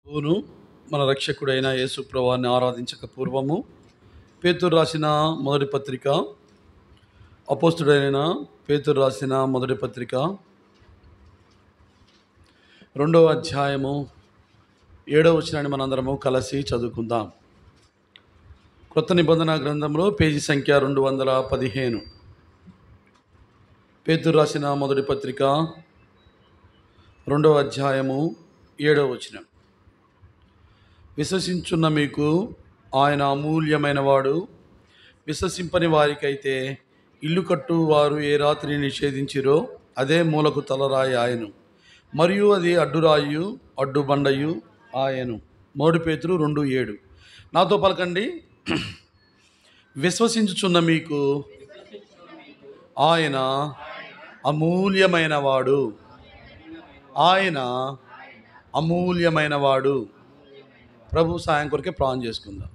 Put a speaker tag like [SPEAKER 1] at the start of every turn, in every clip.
[SPEAKER 1] అవును, మన రక్షకుడైన యేసు ప్రభువాన్ని ఆరాధించక పూర్వము పేతురు రాసిన మొదటి పత్రిక, అపోస్తుడైన పేతురు రాసిన మొదటి పత్రిక 2వ అధ్యాయము 7వ వచనాన్ని మనందరము కలిసి చదువుకుందాం. క్రొత్త నిబంధన గ్రంథంలో పేజీ సంఖ్య 215. పేతురు రాసిన మొదటి పత్రిక 2వ అధ్యాయము 7వ వచనం. విశ్వసించున్న మీకు ఆయన అమూల్యమైన వాడు, విశ్వసింపని వారికైతే ఇల్లు కట్టు వారు ఏ రాత్రి నిషేధించిరో అదే మూలకు తలరాయి ఆయను, మరియు అది అడ్డురాయు అడ్డుబండయు ఆయను. 3 పేతురు 2:7. నాతో పలకండి. విశ్వసించుచున్న మీకు ఆయన అమూల్యమైన వాడు, ఆయన అమూల్యమైన వాడు. ప్రభు సాయం కొరకే ప్రార్థన చేసుకుందాం.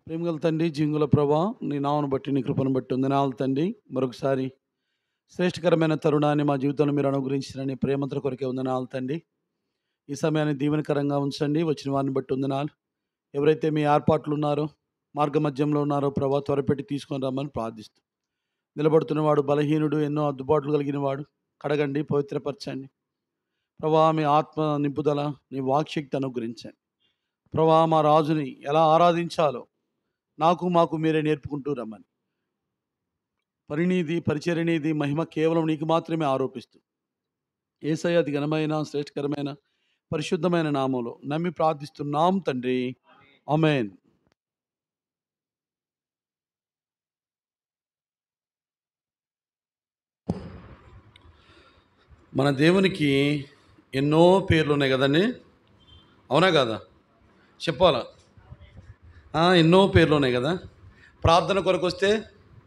[SPEAKER 1] ప్రేమగల తండ్రి, జింగుల ప్రభా, నీ నామను బట్టి నీ కృపను బట్టి వందనాలు తండ్రి. మరొకసారి శ్రేష్టకరమైన తరుణాన్ని మా జీవితంలో మీరు అనుగ్రహించిన నీ ప్రేమతో కొరకే వందనాలు తండ్రి. ఈ సమయాన్ని దీవెనకరంగా ఉంచండి. వచ్చిన వారిని బట్టి వందనాలు. ఎవరైతే మీ ఏర్పాట్లు ఉన్నారో, మార్గ మధ్యంలో ఉన్నారో ప్రభా, త్వరపెట్టి తీసుకొని రమ్మని ప్రార్థిస్తూ, నిలబడుతున్నవాడు బలహీనుడు, ఎన్నో అద్దుబాట్లు కలిగిన వాడు, కడగండి, పవిత్రపరచండి ప్రభా. మీ ఆత్మ నింపుదల, నీ వాక్శక్తి అనుగ్రహించండి ప్రభా. మా రాజుని ఎలా ఆరాధించాలో మాకు మీరే నేర్పుకుంటూ రమ్మని, పరిణీతి పరిచరణీతి మహిమ కేవలం నీకు మాత్రమే ఆరోపిస్తూ, యేసయ్య అతి ఘనమైన శ్రేష్టకరమైన పరిశుద్ధమైన నామంలో నమ్మి ప్రార్థిస్తున్నాం తండ్రి, ఆమేన్. మన దేవునికి ఎన్నో పేర్లు ఉన్నాయి కదండి, అవునా కదా? చెప్పాలా? ఎన్నో పేర్లు ఉన్నాయి కదా. ప్రార్థన కొరకు వస్తే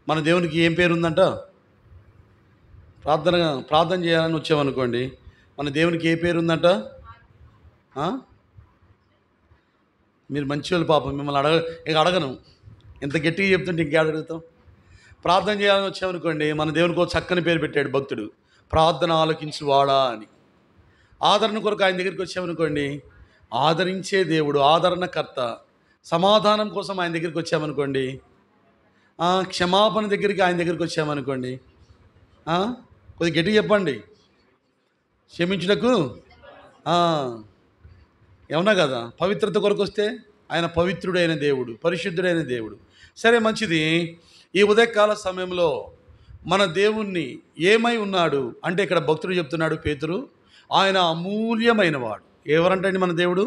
[SPEAKER 1] మన దేవునికి ఏం పేరు ఉందంట? ప్రార్థన చేయాలని వచ్చామనుకోండి, మన దేవునికి ఏ పేరు ఉందంట? మీరు మంచివాళ్ళు పాపం, మిమ్మల్ని అడగను. ఎంత గట్టిగా చెప్తుంటే ఇంకే అడుగుతాం. ప్రార్థన చేయాలని వచ్చామనుకోండి, మన దేవునికి ఒక చక్కని పేరు పెట్టాడు భక్తుడు, ప్రార్థన ఆలకించువాడా అని. ఆదరణ కొరకు ఆయన దగ్గరికి వచ్చామనుకోండి, ఆదరించే దేవుడు, ఆదరణకర్త. సమాధానం కోసం ఆయన దగ్గరికి వచ్చామనుకోండి, క్షమాపణ దగ్గరికి ఆయన దగ్గరికి వచ్చామనుకోండి, కొద్దిగా గట్టిగా చెప్పండి, క్షమించుటకు. ఏమన్నా కదా. పవిత్రత కొరకు వస్తే ఆయన పవిత్రుడైన దేవుడు, పరిశుద్ధుడైన దేవుడు. సరే, మంచిది. ఈ ఉదయకాల సమయంలో మన దేవుణ్ణి ఏమై ఉన్నాడు అంటే, ఇక్కడ భక్తుడు చెప్తున్నాడు పేతురు, ఆయన అమూల్యమైన వాడు. ఎవరంటండి మన దేవుడు?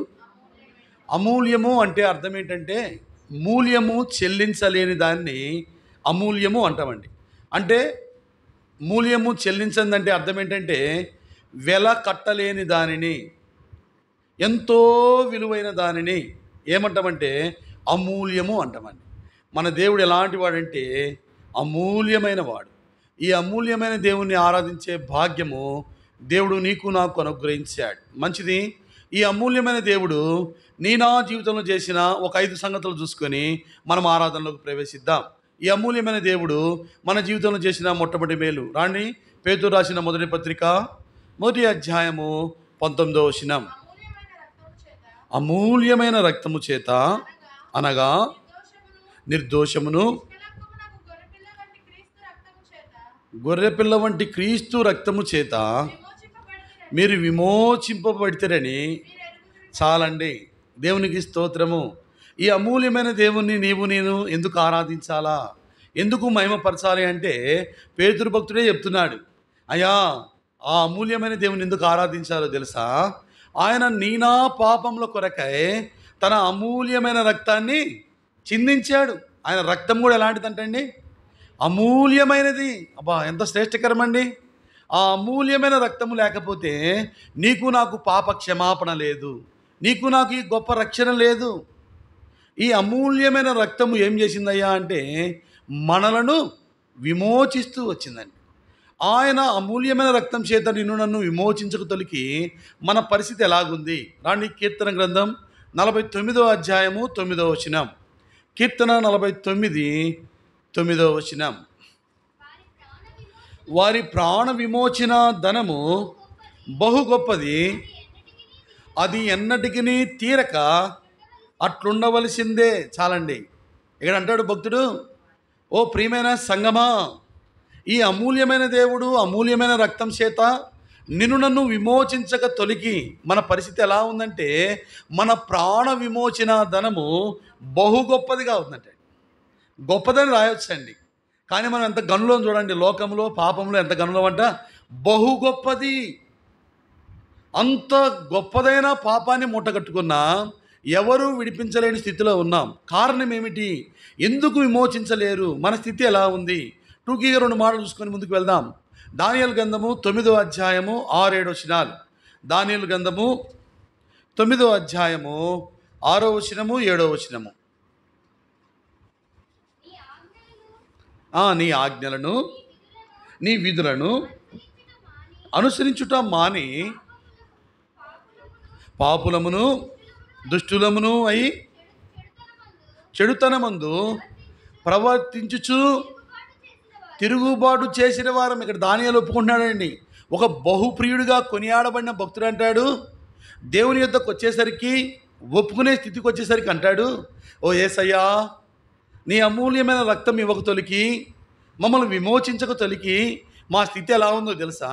[SPEAKER 1] అమూల్యము అంటే అర్థం ఏంటంటే, మూల్యము చెల్లించలేని దాన్ని అమూల్యము అంటామండి. అంటే మూల్యము చెల్లించదంటే అర్థం ఏంటంటే, వెల కట్టలేని దానిని, ఎంతో విలువైన దానిని ఏమంటామంటే అమూల్యము అంటామండి. మన దేవుడు ఎలాంటి వాడంటే అమూల్యమైన వాడు. ఈ అమూల్యమైన దేవుణ్ణి ఆరాధించే భాగ్యము దేవుడు నీకు నాకు అనుగ్రహించాడు. మంచిది. ఈ అమూల్యమైన దేవుడు నా జీవితంలో చేసిన ఒక 5 సంగతులు చూసుకొని మనం ఆరాధనలోకి ప్రవేశిద్దాం. ఈ అమూల్యమైన దేవుడు మన జీవితంలో చేసిన మొట్టమొదటి మేలు రాండి. పేతురు రాసిన మొదటి పత్రిక 1వ అధ్యాయము 19వ వచనం. అమూల్యమైన రక్తము చేత అనగా నిర్దోషమును గొర్రెపిల్ల వంటి క్రీస్తు రక్తము చేత మీరు విమోచింపబడితేరని. చాలండి. దేవునికి స్తోత్రము. ఈ అమూల్యమైన దేవుణ్ణి నేను ఎందుకు ఆరాధించాలా, ఎందుకు మహిమపరచాలి అంటే పేతురు భక్తుడే చెప్తున్నాడు. అయ్యా, ఆ అమూల్యమైన దేవుని ఎందుకు ఆరాధించాలో తెలుసా? ఆయన నా పాపముల కొరకై తన అమూల్యమైన రక్తాన్ని చిందించాడు. ఆయన రక్తం కూడా ఎలాంటిదంటండి? అమూల్యమైనది. అబ్బా, ఎంత శ్రేష్టకరమండి. ఆ అమూల్యమైన రక్తము లేకపోతే నీకు నాకు పాప క్షమాపణ లేదు, నీకు నాకు ఈ గొప్ప రక్షణ లేదు. ఈ అమూల్యమైన రక్తము ఏం చేసిందయ్యా అంటే మనలను విమోచిస్తూ వచ్చిందండి. ఆయన అమూల్యమైన రక్తం చేత నన్ను విమోచించక తొలికి మన పరిస్థితి ఎలాగుంది? రాండి. కీర్తన గ్రంథం 49వ అధ్యాయము 9వ వచనం. కీర్తన 49 9వ వచనం. వారి ప్రాణ విమోచన ధనము బహు గొప్పది, అది ఎన్నటికి తీరక అట్లుండవలసిందే. చాలండి. ఇక్కడ అంటాడు భక్తుడు, ఓ ప్రియమైన సంగమా, ఈ అమూల్యమైన దేవుడు అమూల్యమైన రక్తం చేత నిన్ను నన్ను విమోచించక తొలికి మన పరిస్థితి ఎలా ఉందంటే, మన ప్రాణ విమోచన ధనము బహు గొప్పదిగా ఉందంటే. గొప్పదని రాయొచ్చండి, కానీ మనం ఎంత గనులో చూడండి, లోకంలో పాపంలో ఎంత గనులో అంట, బహు గొప్పది. అంత గొప్పదైన పాపాన్ని మూటగట్టుకున్నా ఎవరు విడిపించలేని స్థితిలో ఉన్నాం. కారణం ఏమిటి? ఎందుకు విమోచించలేరు? మన స్థితి ఎలా ఉంది? టూకీగా 2 మాటలు చూసుకొని ముందుకు వెళ్దాం. దానియేలు గ్రంథము 9వ అధ్యాయము 6-7 వచనాలు. దానియేలు గ్రంథము 9వ అధ్యాయము 6వ వచనము 7వ వచనము. నీ ఆజ్ఞలను నీ విధులను అనుసరించుట మాని పాపులమును దుష్టులమును అయి చెడుతనమందు ప్రవర్తించుచు తిరుగుబాటు చేసిన వారం. ఇక్కడ దానియేలు ఒప్పుకుంటున్నాడండి. ఒక బహుప్రియుడిగా కొనియాడబడిన భక్తుడు అంటాడు, దేవుని యొద్దకు వచ్చేసరికి, ఒప్పుకునే స్థితికి వచ్చేసరికి అంటాడు, ఓ యేసయ్యా, నీ అమూల్యమైన రక్తం ఇవ్వక తొలికి, మమ్మల్ని విమోచించక తొలికి మా స్థితి ఎలా ఉందో తెలుసా?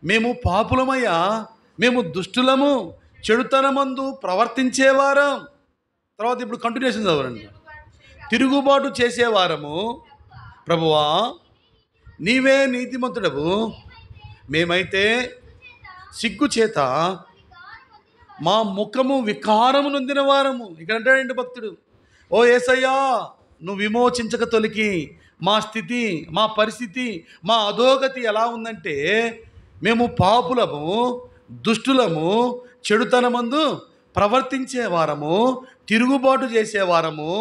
[SPEAKER 1] మేము పాపులమయ్యా, మేము దుష్టులము, చెడుతనమందు ప్రవర్తించేవారం. తర్వాత ఇప్పుడు కంటిన్యూషన్ చదవండి. తిరుగుబాటు చేసేవారము, ప్రభువా నీవే నీతిమంతుడవు, మేమైతే సిగ్గు చేత మా ముఖము వికారము నొందిన వారము. ఇక్కడ అంటాడండి భక్తుడు, ఓ యేసయ్యా, నువ్వు విమోచించక తొలికి మా స్థితి, మా పరిస్థితి, మా అధోగతి ఎలా ఉందంటే, మేము పాపులము, దుష్టులము, చెడుతనమందు ప్రవర్తించేవారము, తిరుగుబాటు చేసేవారము,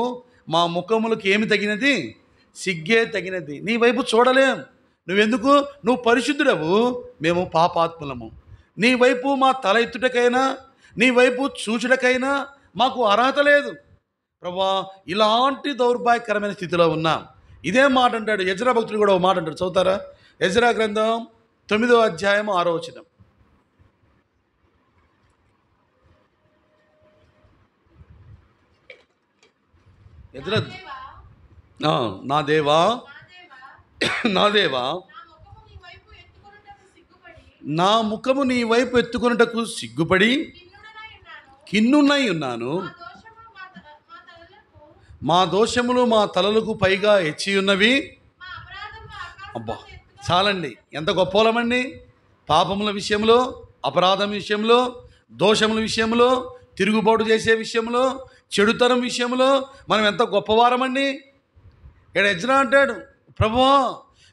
[SPEAKER 1] మా ముఖములకు ఏమి తగినది? సిగ్గే తగినది. నీ వైపు చూడలేం. నువ్వెందుకు? నువ్వు పరిశుద్ధుడవు, మేము పాపాత్ములము. నీ వైపు మా తల ఎత్తుటకైనా, నీ వైపు చూచుటకైనా మాకు అర్హత లేదు. ప్రభువా, ఇలాంటి దౌర్భాగ్యకరమైన స్థితిలో ఉన్నాం. ఇదే మాట అంటాడు ఎజ్రా భక్తుడు కూడా. ఒక మాట అంటాడు, చదువుతారా? ఎజ్రా గ్రంథం 9వ అధ్యాయం 6వ వచనం. ఎజ్రా, నా దేవా, నా దేవా, నా ముఖము నీ వైపు ఎత్తుకొనుటకు సిగ్గుపడి కిన్నునై ఉన్నాను. మా దోషములు మా తలలకు పైగా హెచ్చి ఉన్నవి. అబ్బా, చాలండి. ఎంత గొప్పలమండి! పాపముల విషయంలో, అపరాధం విషయంలో, దోషముల విషయంలో, తిరుగుబాటు చేసే విషయంలో, చెడుతనం విషయంలో మనం ఎంత గొప్పవారమండి. ఇక్కడ ఎజ్రా అంటాడు, ప్రభువా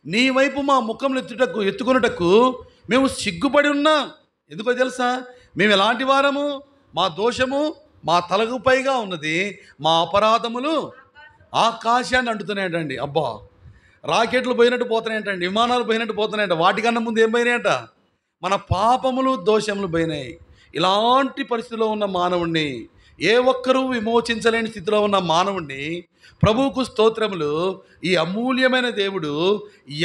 [SPEAKER 1] నీ వైపు మా ముఖములు ఎత్తుకొనుటకు మేము సిగ్గుపడి ఉన్నాం. ఎందుకో తెలుసా? మేము ఎలాంటి వారము? మా దోషము మా తలకు పైగా ఉన్నది, మా అపరాధములు ఆకాశాన్ని అంటుతున్నాయంటండి. అబ్బా, రాకెట్లు పోయినట్టు పోతున్నాయంటండి, విమానాలు పోయినట్టు పోతున్నాయంట. వాటికన్నా ముందు ఏం పోయినాయంట? మన పాపములు, దోషములు పోయినాయి. ఇలాంటి పరిస్థితిలో ఉన్న మానవుణ్ణి, ఏ ఒక్కరూ విమోచించలేని స్థితిలో ఉన్న మానవుణ్ణి ప్రభువుకు స్తోత్రములు, ఈ అమూల్యమైన దేవుడు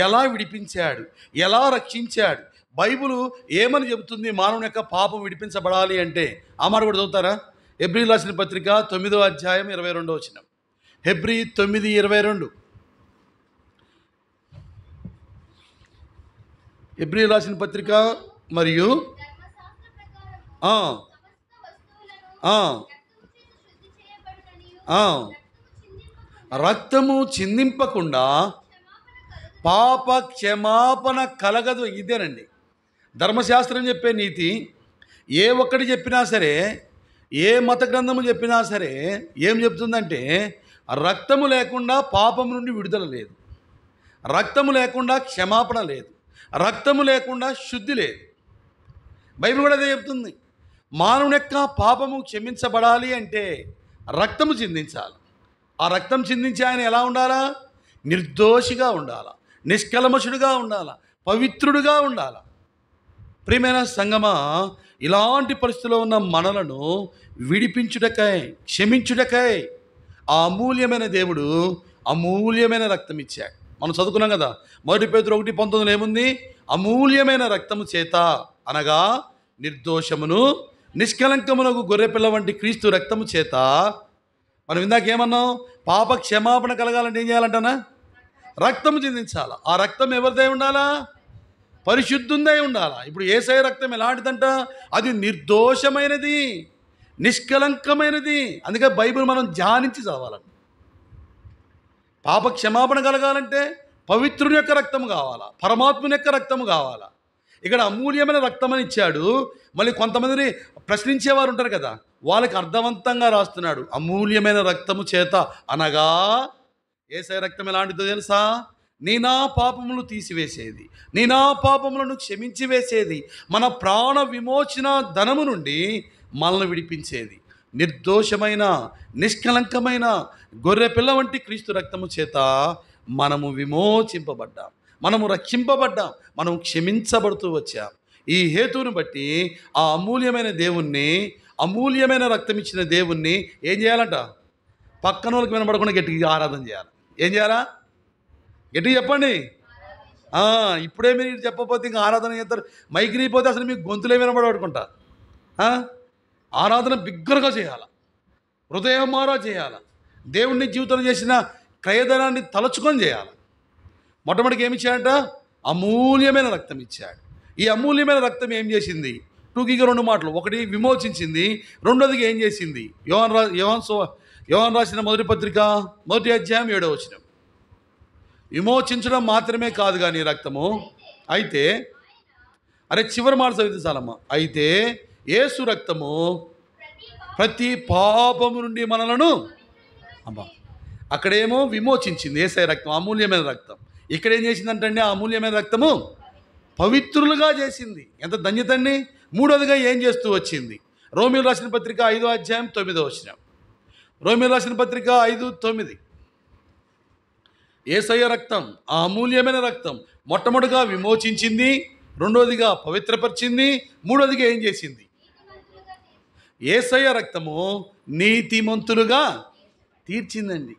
[SPEAKER 1] ఎలా విడిపించాడు, ఎలా రక్షించాడు. బైబిల్ ఏమని చెబుతుంది మానవుని యొక్క పాపం విడిపించబడాలి అంటే? ఆ మాట కూడా చదువుతారా? హెబ్రీ రాసిన పత్రిక 9వ అధ్యాయం 22వ వచనం. హెబ్రీ 9:22. హెబ్రీ రాసిన పత్రిక. మరియు రక్తము చిందింపకుండా పాప క్షమాపణ కలగదు. ఇదేనండి ధర్మశాస్త్రం చెప్పే నీతి. ఏ ఒక్కటి చెప్పినా సరే, ఏ మత గ్రంథము చెప్పినా సరే ఏం చెప్తుందంటే, రక్తము లేకుండా పాపం నుండి విడుదల లేదు, రక్తము లేకుండా క్షమాపణ లేదు, రక్తము లేకుండా శుద్ధి లేదు. బైబిల్ కూడా అదే చెప్తుంది. మానవుని యొక్క పాపము క్షమించబడాలి అంటే రక్తము చిందించాలి. ఆ రక్తం చిందించి ఆయన ఎలా ఉండాలా? నిర్దోషిగా ఉండాలా, నిష్కల్మషుడిగా ఉండాలా, పవిత్రుడిగా ఉండాలా. ప్రియమైన సంగమా, ఇలాంటి పరిస్థితిలో ఉన్న మనలను విడిపించుటకై, క్షమించుటకై ఆ అమూల్యమైన దేవుడు అమూల్యమైన రక్తం ఇచ్చాడు. మనం చదువుకున్నాం కదా. 1 పేతురు 1:19 ఏముంది? అమూల్యమైన రక్తము చేత అనగా నిర్దోషమును నిష్కలంకమునకు గొర్రెపిల్ల వంటి క్రీస్తు రక్తము చేత. మనం ఇందాక ఏమన్నాం? పాప క్షమాపణ కలగాలంటే ఏం చేయాలంటనా? రక్తము చిందించాలా. ఆ రక్తం ఎవరిదై ఉండాలా? పరిశుద్ధుందై ఉండాలా. ఇప్పుడు యేసయ్య రక్తం ఎలాంటిదంట? అది నిర్దోషమైనది, నిష్కలంకమైనది. అందుకే బైబిల్ మనం ధ్యానించి చదవాలంట. పాప క్షమాపణ కలగాలంటే పవిత్రుని యొక్క రక్తము కావాలా, పరమాత్ముని యొక్క రక్తము కావాలా. ఇక్కడ అమూల్యమైన రక్తం అని ఇచ్చాడు. మళ్ళీ కొంతమందిని ప్రశ్నించేవారు ఉంటారు కదా, వాళ్ళకి అర్థవంతంగా రాస్తున్నాడు. అమూల్యమైన రక్తము చేత అనగా యేసయ్య రక్తం ఎలాంటిదో తెలుసా? నీ నా పాపములు తీసివేసేది, నీ నా పాపములను క్షమించి వేసేది, మన ప్రాణ విమోచన ధనము నుండి మనల్ని విడిపించేది. నిర్దోషమైన నిష్కలంకమైన గొర్రెపిల్ల వంటి క్రీస్తు రక్తము చేత మనము విమోచింపబడ్డాం, మనము రక్షింపబడ్డాం, మనం క్షమించబడుతూ వచ్చాం. ఈ హేతువును బట్టి ఆ అమూల్యమైన దేవుణ్ణి, అమూల్యమైన రక్తం ఇచ్చిన దేవుణ్ణి ఏం చేయాలంట? పక్కన వాళ్ళకి వినపడకుండా గట్టిగా ఆరాధన చేయాలి. ఏం చేయాలా? గట్టిగా చెప్పండి. ఇప్పుడే మీరు చెప్పకపోతే ఇంకా ఆరాధన చేస్తారు. మైకిరిపోతే అసలు మీకు గొంతులే వినపడబడుకుంటా. ఆరాధన బిగ్గరగా చేయాలి, హృదయమారా చేయాలి, దేవుణ్ణి జీవితంలో చేసిన క్రయధనాన్ని తలచుకొని చేయాలి. మొట్టమొదటికి ఏమి ఇచ్చాడంట? అమూల్యమైన రక్తం ఇచ్చాడు. ఈ అమూల్యమైన రక్తం ఏం చేసింది? టూకీగా 2 మాటలు. ఒకటి విమోచించింది, రెండోదిగా ఏం చేసింది? యోహాను రాసిన మొదటి పత్రిక 1వ అధ్యాయం 7వ వచనం. విమోచించడం మాత్రమే కాదు కానీ రక్తము, అయితే చివరి మాట చదివితే చాలమ్మా. అయితే యేసు రక్తము ప్రతి పాపము నుండి మనలను అక్కడేమో విమోచించింది యేసయ్య రక్తం, అమూల్యమైన రక్తం. ఇక్కడ ఏం చేసిందంటే ఆ అమూల్యమైన రక్తము పవిత్రులుగా చేసింది. ఎంత ధన్యత అండి. మూడోదిగా ఏం చేస్తూ వచ్చింది? రోమీయులకు రాసిన పత్రిక 5వ అధ్యాయం 9వ వచనం. రోమీయులకు రాసిన పత్రిక 5:9. యేసయ్య రక్తం, ఆ అమూల్యమైన రక్తం మొట్టమొదటిగా విమోచించింది, రెండోదిగా పవిత్రపరిచింది, మూడోదిగా ఏం చేసింది? యేసయ్య రక్తము నీతిమంతులుగా తీర్చిందండి.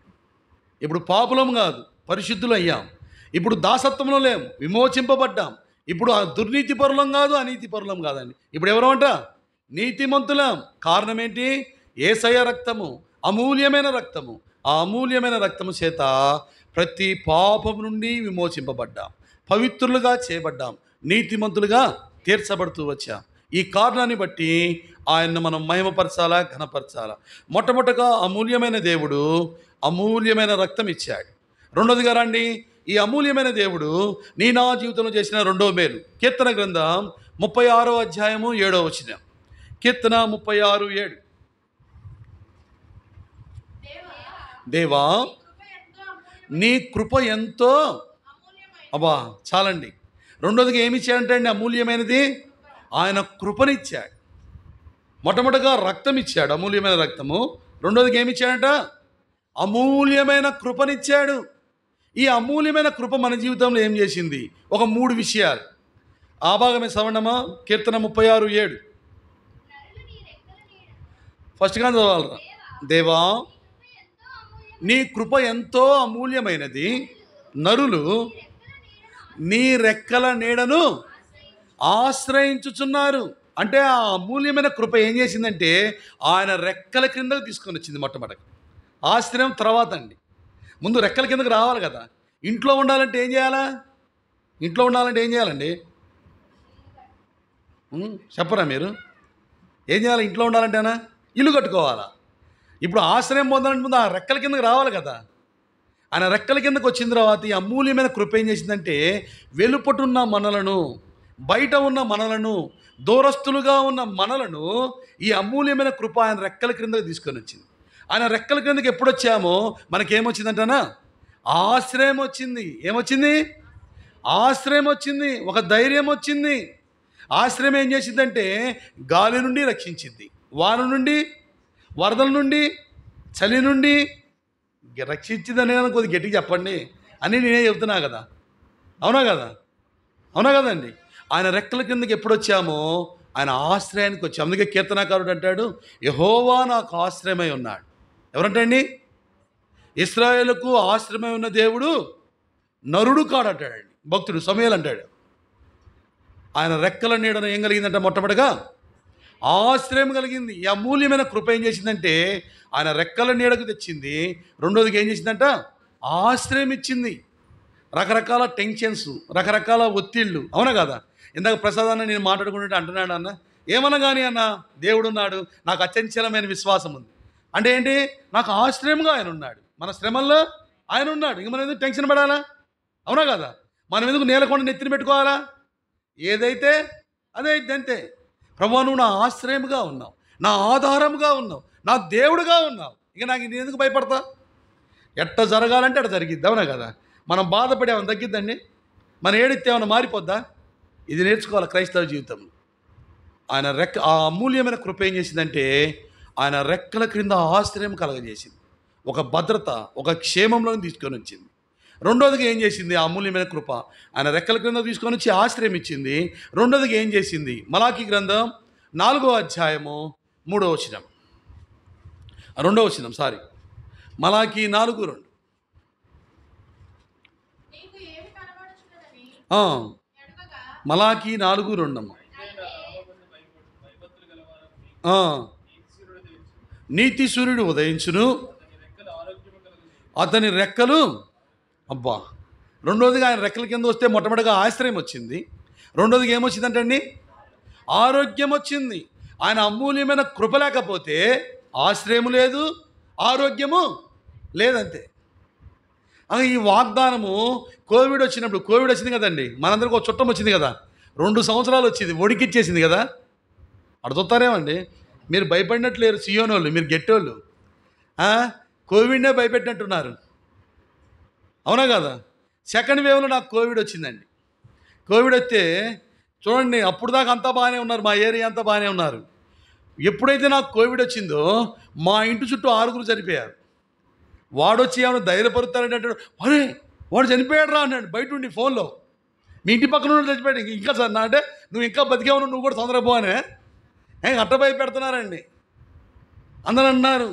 [SPEAKER 1] ఇప్పుడు పాపులం కాదు, పరిశుద్ధులు అయ్యాం. ఇప్పుడు దాసత్వంలో లేము, విమోచింపబడ్డాం. ఇప్పుడు ఆ దుర్నీతి పరులం కాదు, అనీతి పరులం కాదండి. ఇప్పుడు ఎవరమంట? నీతిమంతులం. కారణం ఏంటి? యేసయ్య రక్తము, అమూల్యమైన రక్తము. ఆ అమూల్యమైన రక్తము చేత ప్రతి పాపం నుండి విమోచింపబడ్డాం, పవిత్రులుగా చేయబడ్డాం, నీతిమంతులుగా తీర్చబడుతూ వచ్చాం. ఈ కారణాన్ని బట్టి ఆయన్ను మనం మహిమపరచాలా, ఘనపరచాలా. మొట్టమొదటగా అమూల్యమైన దేవుడు అమూల్యమైన రక్తం ఇచ్చాడు. రెండోదిగా రండి, ఈ అమూల్యమైన దేవుడు నీ నా జీవితంలో చేసిన రెండో మేలు. కీర్తన గ్రంథం 36వ అధ్యాయము 7వ వచనం. కీర్తన 36:7. దేవా నీ కృప ఎంతో చాలండి. రెండోదిగా ఏమి ఇచ్చాడంటే అండి, అమూల్యమైనది ఆయన కృపనిచ్చాడు. మొట్టమొదటిగా రక్తం ఇచ్చాడు, అమూల్యమైన రక్తము. రెండోదిగా ఏమి ఇచ్చాడంట? అమూల్యమైన కృపనిచ్చాడు. ఈ అమూల్యమైన కృప మన జీవితంలో ఏం చేసింది? ఒక 3 విషయాలు. ఆ భాగమే సవర్ణమా. కీర్తన 36:7 ఫస్ట్గా చదవాలరా. దేవా నీ కృప ఎంతో అమూల్యమైనది, నరులు నీ రెక్కల నీడను ఆశ్రయించుచున్నారు. అంటే ఆ అమూల్యమైన కృప ఏం చేసిందంటే ఆయన రెక్కల క్రిందకు తీసుకొని వచ్చింది. మొట్టమొదటి ఆశ్రయం తర్వాత అండి. ముందు రెక్కల కిందకు రావాలి కదా. ఇంట్లో ఉండాలంటే ఏం చేయాలా? ఇంట్లో ఉండాలంటే ఏం చేయాలండి? చెప్పరా మీరు? ఏం చేయాలి? ఇంట్లో ఉండాలంటేనా ఇల్లు కట్టుకోవాలా? ఇప్పుడు ఆశ్రయం పొందాలంటే ముందు ఆ రెక్కల కిందకు రావాలి కదా. ఆయన రెక్కల కిందకు వచ్చిన తర్వాత ఈ అమూల్యమైన కృప ఏం చేసిందంటే వెలుపటున్న మనలను, బయట ఉన్న మనలను, దూరస్తులుగా ఉన్న మనలను ఈ అమూల్యమైన కృప ఆయన రెక్కల క్రిందకు తీసుకొని వచ్చింది. ఆయన రెక్కల క్రిందకి ఎప్పుడు వచ్చామో మనకేమొచ్చిందంటనా? ఆశ్రయం వచ్చింది. ఏమొచ్చింది? ఆశ్రయం వచ్చింది, ఒక ధైర్యం వచ్చింది. ఆశ్రయం ఏం చేసిందంటే గాలి నుండి రక్షించింది, వాన నుండి, వరదల నుండి, చలి నుండి రక్షించిందని కొద్దిగా గట్టిగా చెప్పండి అని నేనే చెప్తున్నా కదా. అవునా కదా? అవునా కదండి? ఆయన రెక్కల కిందకి ఎప్పుడు వచ్చామో ఆయన ఆశ్రయానికి వచ్చాము. అందుకే కీర్తనాకారుడు అంటాడు, యెహోవా నాకు ఆశ్రయమై ఉన్నాడు. ఎవరంటండి? ఇశ్రాయేలుకు ఆశ్రయమై ఉన్న దేవుడు నరుడు కాడంటాడండి భక్తుడు సమూయేలు అంటాడు. ఆయన రెక్కల నీడన ఏం కలిగిందంటే మొట్టమొదటిగా ఆశ్రయం కలిగింది. ఈ అమూల్యమైన కృప ఏం చేసిందంటే ఆయన రెక్కల నీడకు తెచ్చింది. రెండోదికి ఏం చేసిందంట, ఆశ్రయం ఇచ్చింది. రకరకాల టెన్షన్స్, రకరకాల ఒత్తిళ్ళు, అవునా కదా. ఇందాక ప్రసాద్ అన్న నేను మాట్లాడుకుంటుంటే అంటున్నాడు, అన్న ఏమన్నా కానీ అన్న దేవుడు ఉన్నాడు, నాకు అచంచలమైన విశ్వాసం ఉంది అంటే ఏంటి, నాకు ఆశ్రయంగా ఆయన ఉన్నాడు, మన శ్రమల్లో ఆయన ఉన్నాడు. ఇంక మనం ఎందుకు టెన్షన్ పడాలా, అవునా కదా. మనం ఎందుకు నేలకొండ నెత్తిన పెట్టుకోవాలా, ఏదైతే అదే అంతే. ప్రభువా నువ్వు నా ఆశ్రయముగా ఉన్నావు, నా ఆధారముగా ఉన్నావు, నా దేవుడుగా ఉన్నావు, ఇక నాకు నేను ఎందుకు భయపడతా. ఎట్ట జరగాలంటే అట్ట జరిగిద్ది, అవునా కదా. మనం బాధపడి ఏమైనా తగ్గిద్దండి, మనం ఏడితే ఏమైనా మారిపోద్దా. ఇది నేర్చుకోవాలి క్రైస్తవ జీవితంలో. ఆయన ఆ అమూల్యమైన కృప ఏం చేసిందంటే ఆయన రెక్కల క్రింద ఆశ్రయం కలగజేసింది, ఒక భద్రత, ఒక క్షేమంలో తీసుకొని వచ్చింది. రెండోదిగా ఏం చేసింది, ఆ అమూల్యమైన కృప ఆయన రెక్కల క్రింద తీసుకొని వచ్చి ఆశ్రయం ఇచ్చింది. రెండోదిగా ఏం చేసింది, మలాకీ గ్రంథం 4వ అధ్యాయము 3వ వచనం, 2వ వచనం మలాకీ 4:2. మలాకీ 4:2 అమ్మ. నీతి సూర్యుడు ఉదయించును, అతని రెక్కలు అబ్బా. రెండోదిగా ఆయన రెక్కల కింద వస్తే మొట్టమొదటిగా ఆశ్రయం వచ్చింది. రెండోదిగా ఏమొచ్చిందంటే అండి, ఆరోగ్యం వచ్చింది. ఆయన అమూల్యమైన కృప లేకపోతే ఆశ్రయము లేదు, ఆరోగ్యము లేదంతే. ఈ వాగ్దానము కోవిడ్ వచ్చింది కదండి, మనందరికీ ఒక చుట్టం వచ్చింది కదా, 2 సంవత్సరాలు వచ్చింది, ఒడికిచ్చేసింది కదా. అడుగుతారేమండి, మీరు భయపడినట్లేరు సియోనోళ్ళు, మీరు గెట్టోళ్ళు. కోవిడ్నే భయపెట్టినట్టున్నారు, అవునా కదా. సెకండ్ వేవ్లో నాకు కోవిడ్ వచ్చిందండి. కోవిడ్ వస్తే చూడండి, అప్పుడు దాకా అంతా బాగానే ఉన్నారు, మా ఏరియా అంతా బాగానే ఉన్నారు. ఎప్పుడైతే నాకు కోవిడ్ వచ్చిందో మా ఇంటి చుట్టూ 6 చనిపోయారు. వాడొచ్చి ఏమైనా ధైర్యపరుతారంటే అంటాడు, అరే వాడు చనిపోయాడు రా అన్నాడు బయట ఉండి ఫోన్లో. మీ ఇంటి పక్కన ఉన్న చనిపోయాడు, ఇంకా సార్ నా అంటే నువ్వు ఇంకా బతికేవను, నువ్వు కూడా తొందరగా పోనే అట్ట భయపెడుతున్నారండి. అందరూ అన్నారు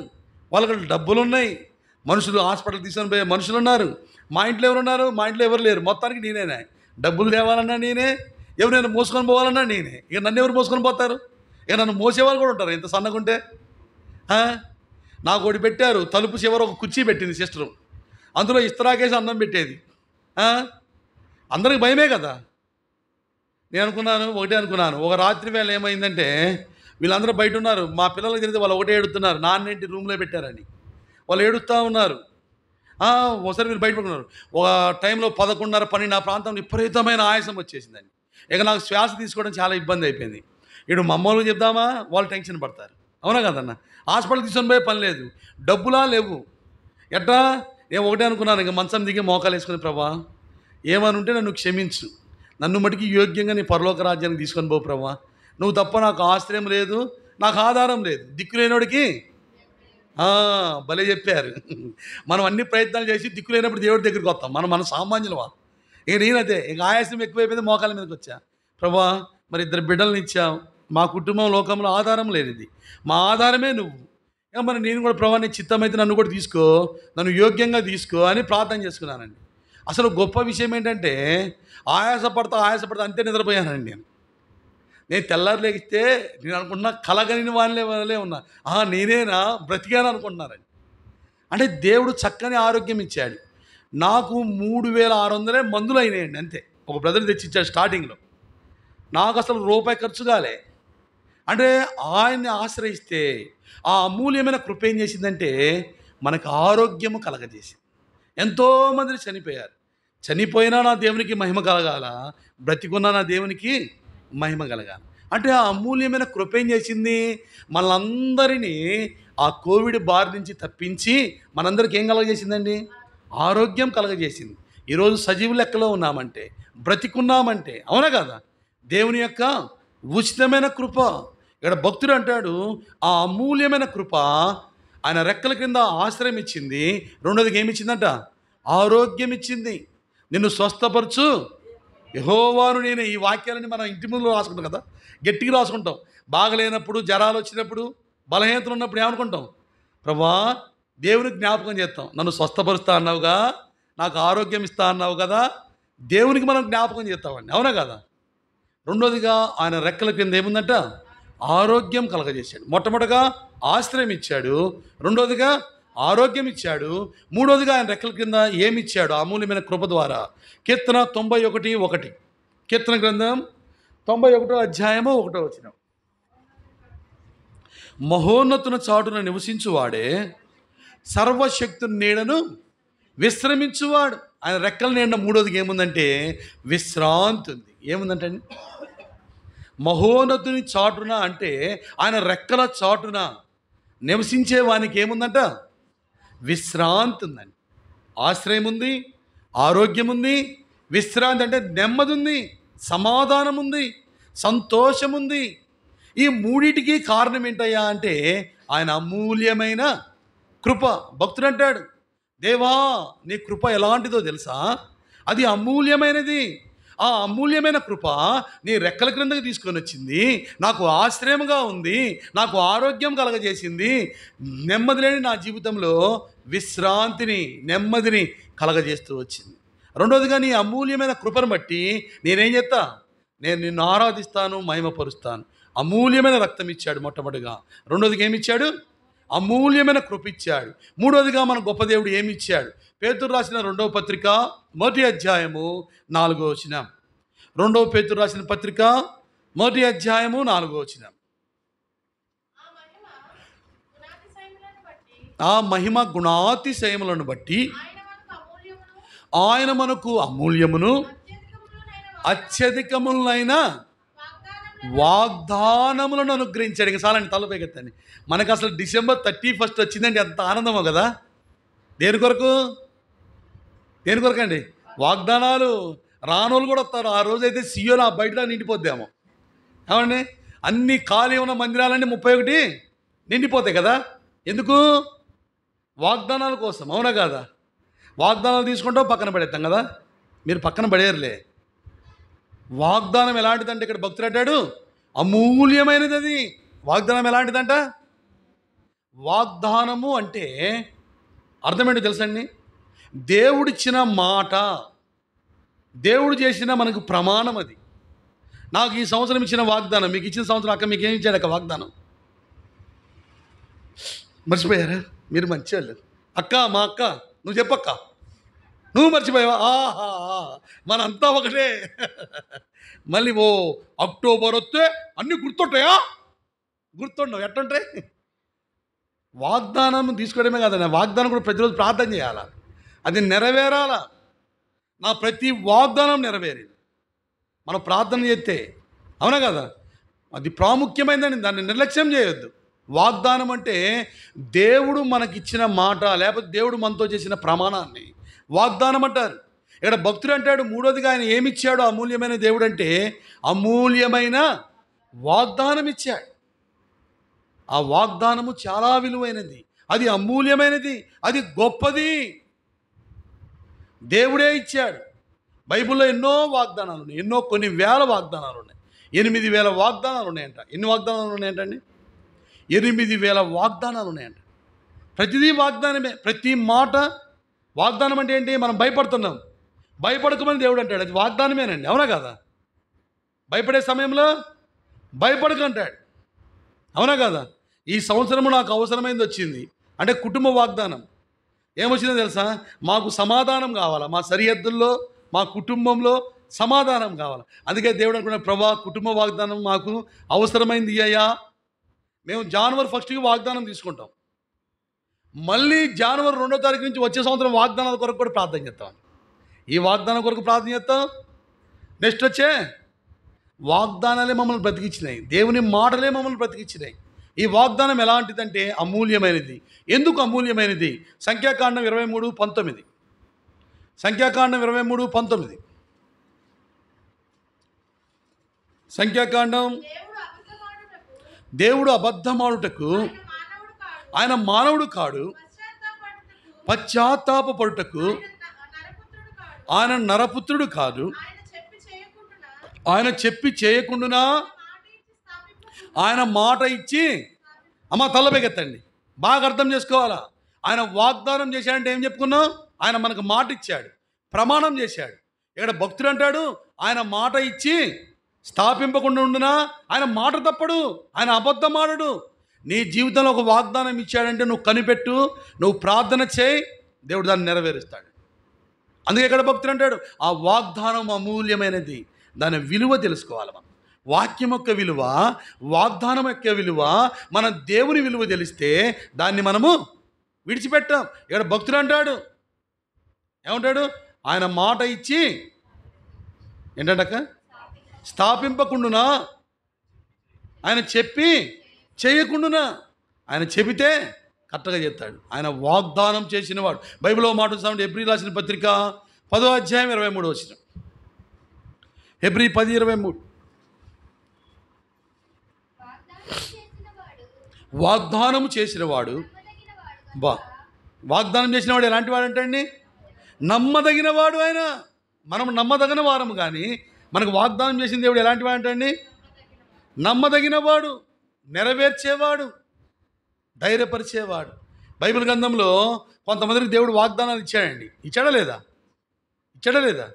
[SPEAKER 1] వాళ్ళకి డబ్బులు ఉన్నాయి, మనుషులు హాస్పిటల్ తీసుకొని పోయే మనుషులు ఉన్నారు. మా ఇంట్లో ఎవరు ఉన్నారు, మా ఇంట్లో ఎవరు లేరు, మొత్తానికి నేనేనా. డబ్బులు తేవాలన్నా నేనే, ఎవరైనా మోసుకొని పోవాలన్నా నేనే. ఇక నన్ను ఎవరు మోసుకొని పోతారు, ఇక నన్ను మోసేవాళ్ళు కూడా ఉంటారు ఇంత సన్నగుంటే. నాకు ఒకటి పెట్టారు, తలుపు చివర ఒక కుర్చీ పెట్టింది సిస్టరు, అందులో ఇస్తరాకేసి అన్నం పెట్టేది. అందరికి భయమే కదా. నేను ఒకటే అనుకున్నాను, ఒక రాత్రి వేళ ఏమైందంటే వీళ్ళందరూ బయట ఉన్నారు, మా పిల్లలకి తెలిస్తే వాళ్ళు ఒకటే ఏడుతున్నారు, నాన్నేంటి రూమ్లో పెట్టారని వాళ్ళు ఏడుస్తూ ఉన్నారు. ఒకసారి వీళ్ళు బయట పడుకున్నారు. ఒక టైంలో 11:30, 12 ఆ ప్రాంతంలో విపరీతమైన ఆయాసం వచ్చేసిందండి. ఇక నాకు శ్వాస తీసుకోవడం చాలా ఇబ్బంది అయిపోయింది. ఇటు మా అమ్మోళ్ళకి చెప్దామా, వాళ్ళు టెన్షన్ పడతారు, అవునా కదన్న. హాస్పిటల్ తీసుకొని పోయే పని లేదు, డబ్బులా లేవు. ఎట్లా నేను ఒకటే అనుకున్నాను, ఇక మంచం దిగి మోకాలు వేసుకుని, ప్రభా ఏమని ఉంటే నన్ను క్షమించు, నన్ను మటుకి యోగ్యంగా నీ పరలోక రాజ్యానికి తీసుకొని పో ప్రభా, నువ్వు తప్ప నాకు ఆశ్రయం లేదు, నాకు ఆధారం లేదు, దిక్కులేనోడికి. భలే చెప్పారు. మనం అన్ని ప్రయత్నాలు చేసి దిక్కులేనప్పుడు దేవుడి దగ్గరికి వస్తాం, మన సామాన్యులవా. ఇక నేనదే, ఇక ఆయాసం ఎక్కువైపోయింది, మోకాల మీదకి వచ్చా. ప్రభా మరి 2 బిడ్డలను ఇచ్చావు, మా కుటుంబం లోకంలో ఆధారం లేనిది, మా ఆధారమే నువ్వు. ఇక మరి నేను కూడా ప్రభా నీ చిత్తమైతే నన్ను కూడా తీసుకో, నన్ను యోగ్యంగా తీసుకో అని ప్రార్థన చేసుకున్నానండి. అసలు గొప్ప విషయం ఏంటంటే ఆయాసపడతా అంతే నిద్రపోయానండి. నేను తెల్లారు లేగిస్తే నేను అనుకుంటున్నా కలగని వాళ్ళే ఉన్నా, నేనేనా బ్రతికాను అనుకుంటున్నారండి. అంటే దేవుడు చక్కని ఆరోగ్యం ఇచ్చాడు. నాకు 3,600 మందులు అయినాయండి అంతే. ఒక బ్రదర్ తెచ్చిచ్చాడు స్టార్టింగ్లో, నాకు అసలు రూపాయి ఖర్చు కాలే. అంటే ఆయన్ని ఆశ్రయిస్తే ఆ అమూల్యమైన కృప ఏం చేసిందంటే మనకు ఆరోగ్యము కలగజేసింది. ఎంతోమంది చనిపోయారు, చనిపోయినా నా దేవునికి మహిమ కలగాల, బ్రతికున్నా నా దేవునికి మహిమ కలగాలి. అంటే ఆ అమూల్యమైన కృప ఏం చేసింది, మనందరినీ ఆ కోవిడ్ బారి నుంచి తప్పించి మనందరికి ఏం కలగజేసిందండి, ఆరోగ్యం కలగజేసింది. ఈరోజు సజీవ లెక్కలో ఉన్నామంటే, బ్రతికున్నామంటే, అవునా కదా, దేవుని యొక్క ఉచితమైన కృప. ఇక్కడ భక్తుడు అంటాడు ఆ అమూల్యమైన కృప ఆయన రెక్కల కింద ఆశ్రయం ఇచ్చింది. రెండోదికి ఏమి ఇచ్చిందంట, ఆరోగ్యం ఇచ్చింది. నిన్ను స్వస్థపరచు యెహోవాను నేనే. ఈ వాక్యాలని మనం ఇంటి ముందు రాసుకుంటాం కదా, గట్టిగా రాసుకుంటాం. బాగలేనప్పుడు, జ్వరాలు వచ్చినప్పుడు, బలహీనతలు ఉన్నప్పుడు ఏమనుకుంటాం, ప్రభా దేవునికి జ్ఞాపకం చేస్తాం, నన్ను స్వస్థపరుస్తా అన్నావుగా, నాకు ఆరోగ్యం ఇస్తా అన్నావు కదా, దేవునికి మనం జ్ఞాపకం చేస్తామండి, అవునా కదా. రెండోదిగా ఆయన రెక్కల కింద ఏముందంట, ఆరోగ్యం కలగజేశాడు. మొట్టమొదటిగా ఆశ్రయం ఇచ్చాడు, రెండోదిగా ఆరోగ్యం ఇచ్చాడు, మూడోదిగా ఆయన రెక్కల కింద ఏమిచ్చాడు, అమూల్యమైన కృప ద్వారా. కీర్తన 91:1, కీర్తన గ్రంథం 91వ అధ్యాయము 1వ వచనం. మహోన్నతుని చాటున నివసించువాడే సర్వశక్తుని నీడను విశ్రమించువాడు. ఆయన రెక్కల నీడ మూడోదిగా ఏముందంటే విశ్రాంతి ఉంది. ఏముందంటే అండి, మహోన్నతుని చాటున అంటే ఆయన రెక్కల చాటున నివసించే వానికి ఏముందంట, విశ్రాంతి ఉందండి. ఆశ్రయం ఉంది, ఆరోగ్యం ఉంది, విశ్రాంతి అంటే నెమ్మది ఉంది, సమాధానం ఉంది, సంతోషం ఉంది. ఈ మూడిటికి కారణం ఏంటయ్యా అంటే ఆయన అమూల్యమైన కృప. భక్తుడు అంటాడు, దేవా నీ కృప ఎలాంటిదో తెలుసా, అది అమూల్యమైనది. ఆ అమూల్యమైన కృప నీ రెక్కల క్రిందకి తీసుకొని వచ్చింది, నాకు ఆశ్రయంగా ఉంది, నాకు ఆరోగ్యం కలగజేసింది, నెమ్మది లేని నా జీవితంలో విశ్రాంతిని, నెమ్మదిని కలగజేస్తూ వచ్చింది. రెండోదిగా నీ అమూల్యమైన కృపను బట్టి నేనేం చేస్తా, నేను నిన్ను ఆరాధిస్తాను, మహిమపరుస్తాను. అమూల్యమైన రక్తం ఇచ్చాడు మొట్టమొదటిగా, రెండోదిగా ఏమిచ్చాడు, అమూల్యమైన కృప ఇచ్చాడు, మూడోదిగా మన గొప్ప దేవుడు ఏమి ఇచ్చాడు. పేతురు రాసిన 2వ పత్రిక 1వ అధ్యాయము 4వ వచనం. 2వ పేతురు రాసిన పత్రిక 1వ అధ్యాయము 4వ వచనం. ఆ మహిమ గుణాతిశయములను బట్టి ఆయన మనకు అమూల్యమును అత్యధికములైన వాగ్దానములను అనుగ్రహించాడు. ఇంకా చాలండి, తలపైకెత్తండి. మనకు అసలు డిసెంబర్ 31 వచ్చిందండి, ఎంత ఆనందమో కదా. దేని కొరకు, దేని కొరకు అండి, వాగ్దానాలు. రానోళ్ళు కూడా వస్తారు. ఆ రోజైతే సియోను ఆ బయటలో నిండిపోద్దాము, ఏమండి. అన్ని ఖాళీ ఉన్న మందిరాలన్నీ 31 నిండిపోతాయి కదా. ఎందుకు, వాగ్దానాల కోసం, అవునా కాదా. వాగ్దానాలు తీసుకుంటాం, పక్కన పడేస్తాం కదా. మీరు పక్కన పడేయరులే. వాగ్దానం ఎలాంటిదంటే ఇక్కడ భక్తుడు అంటాడు అమూల్యమైనది. అది వాగ్దానం ఎలాంటిదంట, వాగ్దానము అంటే అర్థమేంటో తెలుసండి, దేవుడిచ్చిన మాట, దేవుడు చేసిన మనకు ప్రమాణం. అది నాకు ఈ సంవత్సరం ఇచ్చిన వాగ్దానం, మీకు ఇచ్చిన సంవత్సరం అక్క మీకు ఏమి ఇచ్చాడు అక్క వాగ్దానం, మర్చిపోయారా? మీరు మంచివాళ్ళు. అక్క, మా అక్క, నువ్వు చెప్పక్క, నువ్వు మర్చిపోయావా? ఆహా, మనంతా ఒకటే. మళ్ళీ ఓ అక్టోబర్ వస్తే అన్నీ గుర్తుంటాయా? గుర్తుండవు. ఎట్టుంటాయి? వాగ్దానం తీసుకోవడమే కాదండి, వాగ్దానం కూడా ప్రతిరోజు ప్రార్థన చేయాలా, అది నెరవేరాలా. నా ప్రతి వాగ్దానం నెరవేరింది మనం ప్రార్థన చేస్తే, అవునా కదా. అది ప్రాముఖ్యమైనదని, దాన్ని నిర్లక్ష్యం చేయొద్దు. వాగ్దానం అంటే దేవుడు మనకిచ్చిన మాట, లేకపోతే దేవుడు మనతో చేసిన ప్రమాణాన్ని వాగ్దానం అంటారు. ఇక్కడ భక్తుడు అంటాడు మూడోదిగా ఆయన ఏమిచ్చాడు, అమూల్యమైన దేవుడు అంటే అమూల్యమైన వాగ్దానం ఇచ్చాడు. ఆ వాగ్దానము చాలా విలువైనది, అది అమూల్యమైనది, అది గొప్పది. దేవుడే ఇచ్చాడు. బైబిల్లో ఎన్నో వాగ్దానాలు ఉన్నాయి, కొన్ని వేల వాగ్దానాలు ఉన్నాయి. 8,000 వాగ్దానాలు ఉన్నాయంట. ఎన్ని వాగ్దానాలు ఉన్నాయంటండి? 8,000 వాగ్దానాలు ఉన్నాయంట. ప్రతిదీ వాగ్దానమే, ప్రతి మాట వాగ్దానం. అంటే ఏంటి, మనం భయపడుతున్నాం, భయపడకమని దేవుడు అంటాడు, అది వాగ్దానమేనండి, అవునా కదా. భయపడే సమయంలో భయపడకంటాడు, అవునా కదా. ఈ సంవత్సరము నాకు అవసరమైంది వచ్చింది అంటే కుటుంబ వాగ్దానం. ఏమొచ్చిందో తెలుసా, మాకు సమాధానం కావాలా, మా సరిహద్దుల్లో, మా కుటుంబంలో సమాధానం కావాలి. అందుకే దేవుడు అనుకున్నాడు, ప్రభా కుటుంబ వాగ్దానం మాకు అవసరమైంది అయ్యా. మేము జనవరి 1కి వాగ్దానం తీసుకుంటాం, మళ్ళీ జనవరి 2వ తారీఖు నుంచి వచ్చే సంవత్సరం వాగ్దానాల కొరకు కూడా ప్రార్థన చేస్తాం. ఈ వాగ్దానం కొరకు ప్రార్థన చేస్తాం, నెక్స్ట్ వచ్చే వాగ్దానాలే మమ్మల్ని బ్రతికించినాయి, దేవుని మాటలే మమ్మల్ని బ్రతికించినాయి. ఈ వాగ్దానం ఎలాంటిదంటే అమూల్యమైనది. ఎందుకు అమూల్యమైనది? సంఖ్యాకాండం 23:19. సంఖ్యాకాండం 23:19. సంఖ్యాకాండం. దేవుడు అబద్ధమాడుటకు ఆయన మానవుడు కాడు, పశ్చాత్తాపపడుటకు ఆయన నరపుత్రుడు కాదు. ఆయన చెప్పి చేయకుండానా, ఆయన మాట ఇచ్చి, అమ్మ తలపెగెత్తండి, బాగా అర్థం చేసుకోవాలా. ఆయన వాగ్దానం చేశాడంటే ఏం చెప్పుకున్నాం, ఆయన మనకు మాట ఇచ్చాడు, ప్రమాణం చేశాడు. ఇక్కడ భక్తుడు అంటాడు, ఆయన మాట ఇచ్చి స్థాపింపకుండా ఉండునా, ఆయన మాట తప్పడు, ఆయన అబద్ధం ఆడడు. నీ జీవితంలో ఒక వాగ్దానం ఇచ్చాడంటే నువ్వు కనిపెట్టు, నువ్వు ప్రార్థన చేయి, దేవుడు దాన్ని నెరవేరుస్తాడు. అందుకే ఇక్కడ భక్తుడు అంటాడు, ఆ వాగ్దానం అమూల్యమైనది, దాని విలువ తెలుసుకోవాలి. మనం వాక్యం యొక్క విలువ, వాగ్దానం యొక్క విలువ, మన దేవుని విలువ తెలిస్తే దాన్ని మనము విడిచిపెట్టాం. ఇక్కడ భక్తుడు అంటాడు, ఏమంటాడు, ఆయన మాట ఇచ్చి ఏంటంటక్క స్థాపింపకుండునా, ఆయన చెప్పి చేయకుండునా. ఆయన చెబితే కరెక్ట్గా చేస్తాడు. ఆయన వాగ్దానం చేసినవాడు. బైబిల్లో మాట చూసామంటే హెబ్రీ రాసిన పత్రిక 10వ అధ్యాయం 23వ వచనం. హెబ్రీ 10:23. వాగ్దానం చేసినవాడు, వాగ్దానం చేసినవాడు ఎలాంటి వాడు అంటే అండి, నమ్మదగిన వాడు. ఆయన మనం నమ్మదగిన వారము, కానీ మనకు వాగ్దానం చేసిన దేవుడు ఎలాంటి వాడు అంటే అండి, నమ్మదగిన వాడు, నెరవేర్చేవాడు, ధైర్యపరిచేవాడు. బైబిల్ గ్రంథంలో కొంతమందికి దేవుడు వాగ్దానాలు ఇచ్చాడండి. ఇచ్చాడా లేదా? ఇచ్చాడా లేదా?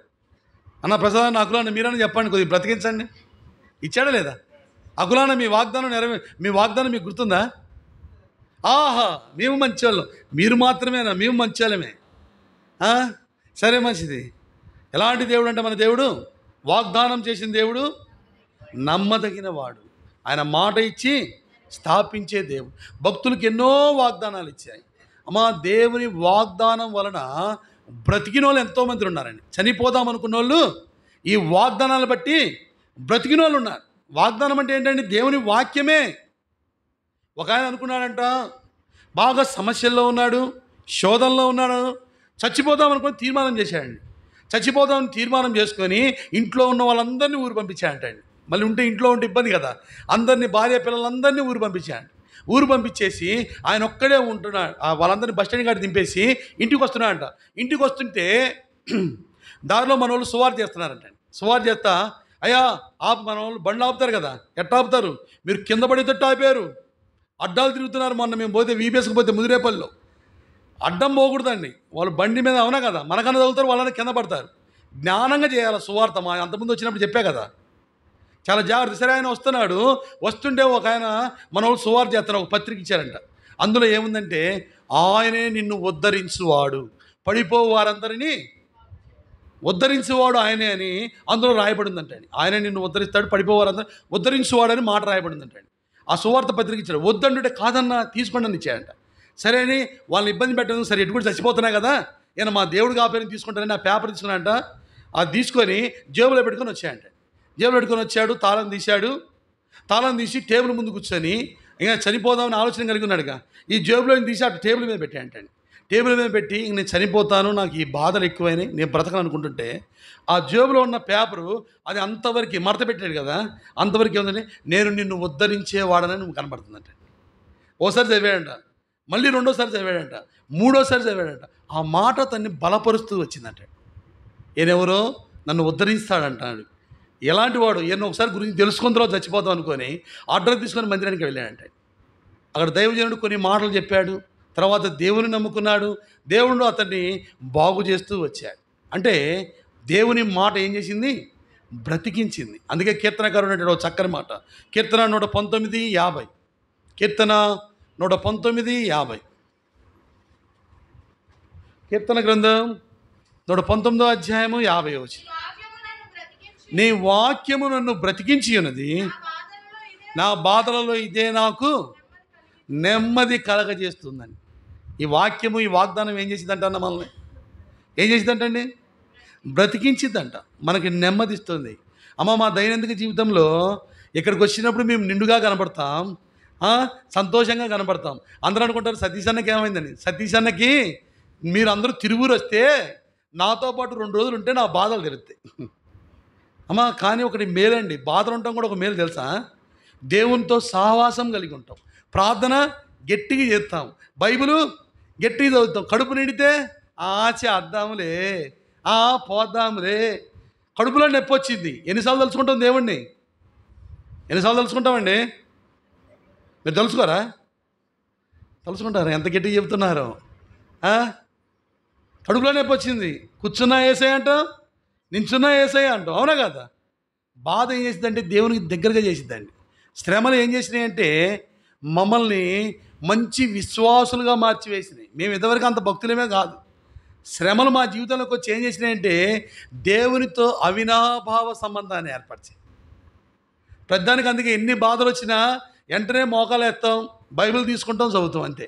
[SPEAKER 1] అన్న ప్రసాద్ అకులాన్న మీరన్నా చెప్పండి, కొద్దిగా బ్రతికించండి. ఇచ్చాడా లేదా? అకులాన్న మీ వాగ్దానం మీ వాగ్దానం మీకు గుర్తుందా? ఆహా, మేము మంచివాళ్ళం, మీరు మాత్రమేనా? మేము మంచివాళ్ళమే. సరే, మంచిది. ఎలాంటి దేవుడు అంటే మన దేవుడు వాగ్దానం చేసిన దేవుడు, నమ్మదగిన వాడు, ఆయన మాట ఇచ్చి స్థాపించే దేవుడు. భక్తులకు ఎన్నో వాగ్దానాలు ఇచ్చాయి. అమ్మా, దేవుని వాగ్దానం వలన బ్రతికిన వాళ్ళు ఎంతోమంది ఉన్నారండి. చనిపోదాం అనుకున్న వాళ్ళు ఈ వాగ్దానాలు బట్టి బ్రతికిన వాళ్ళు ఉన్నారు. వాగ్దానం అంటే ఏంటంటే దేవుని వాక్యమే. ఒక ఆయన అనుకున్నాడంట, బాగా సమస్యల్లో ఉన్నాడు, శోధనలో ఉన్నాడు, చచ్చిపోదాం అనుకుని తీర్మానం చేశాడండి. చచ్చిపోదామని తీర్మానం చేసుకొని ఇంట్లో ఉన్న వాళ్ళందరినీ ఊరు పంపించాడంటండి. మళ్ళీ ఇంట్లో ఉంటే ఇబ్బంది కదా, అందరినీ, భార్య పిల్లలందరినీ ఊరు పంపించాడు. ఊరు పంపించేసి ఆయన ఒక్కడే ఉంటున్నాడు. వాళ్ళందరినీ బస్ స్టాండ్ కాడ దింపేసి ఇంటికి వస్తున్నాడంట. ఇంటికి వస్తుంటే దారిలో మన వాళ్ళు సువార్త చేస్తున్నారంటండి. సువార్త చేస్తా, అయ్యా ఆపు, మన వాళ్ళు బండ్లు ఆపుతారు కదా, ఎట్లా ఆపుతారు, మీరు కింద పడేటట్టు ఆపారు, అడ్డాలు తిరుగుతున్నారు. మొన్న మేము పోతే వీబీఎస్కి పోతే ముదిరేపల్లిలో అడ్డం పోకూడదండి. వాళ్ళు బండి మీద అవునా కదా, మనకన్నా తగులుతారు, వాళ్ళని కింద పడతారు. జ్ఞానంగా చేయాలి సువార్త. మా అంతకుముందు వచ్చినప్పుడు చెప్పా కదా, చాలా జాగ్రత్త. సరే, ఆయన వస్తున్నాడు. వస్తుంటే ఒక ఆయన మన వాళ్ళు సువార్త చేస్తారు, ఒక పత్రిక ఇచ్చారంట. అందులో ఏముందంటే, ఆయనే నిన్ను ఉద్ధరించువాడు, పడిపోవు వారందరినీ ఉద్ధరించేవాడు ఆయనే అని అందులో రాయబడిందంటండి. ఆయనే నిన్ను ఉద్ధరిస్తాడు, పడిపోవారందరూ ఉద్ధరించేవాడు అని మాట రాయబడిందంటండి. ఆ సువార్త పత్రిక ఇచ్చాడు. వద్దంటే కాదన్నా, తీసుకోండి అని ఇచ్చాడంట. సరే అని వాళ్ళని ఇబ్బంది పెట్టడం, సరే ఎటు కూడా చచ్చిపోతున్నాయి కదా, ఈయన మా దేవుడు కాపేని తీసుకుంటానని ఆ పేపర్ తీసుకున్నాడంట. అది తీసుకొని జేబులో పెట్టుకొని వచ్చాయంట. జేబులో పెట్టుకొని వచ్చాడు, తాళం తీశాడు. తాళం తీసి టేబుల్ ముందు కూర్చొని ఇంకా చనిపోదామని ఆలోచన కలిగి ఉన్నాడుగా. ఈ జేబులో తీసి అటు టేబుల్ మీద పెట్టాయంటండి. టేబుల్ మీద పెట్టి ఇంక నేను చనిపోతాను, నాకు ఈ బాధలు ఎక్కువైనాయి, నేను బ్రతకను అనుకుంటుంటే ఆ జేబులో ఉన్న పేపరు అది అంతవరకు మడత పెట్టాడు కదా, అంతవరకు ఏముందంటే, నేను నిన్ను ఉద్ధరించేవాడనని నువ్వు కనబడుతుందంట. ఓసారి చదివాడంట, మళ్ళీ రెండోసారి చదివాడంట, మూడోసారి చదివాడంట. ఆ మాట తన్ని బలపరుస్తూ వచ్చిందంట. ఈయనెవరో నన్ను ఉద్ధరిస్తాడంటాడు. ఎలాంటి వాడు, ఈయన ఒకసారి గురించి తెలుసుకున్న తర్వాత చచ్చిపోతాం అనుకొని ఆర్డర్ తీసుకొని మందిరానికి వెళ్ళాడంట. అక్కడ దైవజనుడు కొన్ని మాటలు చెప్పాడు. తర్వాత దేవుని నమ్ముకున్నాడు. దేవుడు అతన్ని బాగు చేస్తూ వచ్చాడు. అంటే దేవుని మాట ఏం చేసింది? బ్రతికించింది. అందుకే కీర్తనకారుడు అంటే ఒక చక్కని మాట. కీర్తన 119:50. కీర్తన 119:50. కీర్తన గ్రంథం 119వ అధ్యాయము 50వ వచనం. నీ వాక్యము నన్ను బ్రతికించి ఉన్నది, నా బాధలలో ఇదే నాకు నెమ్మది కలగజేస్తుందని. ఈ వాక్యము, ఈ వాగ్దానం ఏం చేసిందంట అన్న మనల్ని? ఏం చేసిందంటండి? బ్రతికించిద్దంట, మనకి నెమ్మదిస్తుంది. అమ్మ, మా దైనందిక జీవితంలో ఇక్కడికి వచ్చినప్పుడు మేము నిండుగా కనపడతాం, సంతోషంగా కనపడతాం. అందరూ అనుకుంటారు సతీష్ అన్నకి ఏమైందని. సతీష్ అన్నకి మీరు అందరూ తిరుగురు వస్తే నాతో పాటు 2 రోజులు ఉంటే నా బాధలు తెలుస్తాయి. అమ్మ, కానీ ఒకటి మేలండి, బాధలు ఉంటాం కూడా ఒక మేలు తెలుసా? దేవునితో సహవాసం కలిగి ఉంటాం, ప్రార్థన గట్టిగా చేస్తాం, బైబిలు గట్టిగా చదువుతాం. కడుపు నిండితే చేద్దాములే, పోద్దాములే. కడుపులో నొప్పి వచ్చింది, ఎన్నిసార్లు తలుచుకుంటాం దేవుణ్ణి? ఎన్నిసార్లు తలుచుకుంటామండి? మీరు తలుచుకోరా? తలుచుకుంటారా? ఎంత గట్టిగా చెబుతున్నారు కడుపులో నొప్పి వచ్చింది, కూర్చున్నా ఏసై అంటాం, నించున్నా ఏసై అంటాం, అవునా కదా? బాధ ఏం చేసిందంటే దేవునికి దగ్గరగా చేసిద్దండి. శ్రమలు ఏం చేసినాయంటే మమ్మల్ని మంచి విశ్వాసులుగా మార్చివేసినాయి. మేము ఇంతవరకు అంత భక్తులమే కాదు. శ్రమలు మా జీవితంలోకి వచ్చి ఏం చేసినాయంటే దేవునితో అవినాభావ సంబంధాన్ని ఏర్పరిచాయి. పెద్దానికి అందుకే ఎన్ని బాధలు వచ్చినా వెంటనే మోకాలు ఎత్తాం, బైబిల్ తీసుకుంటాం, చదువుతాం, అంతే.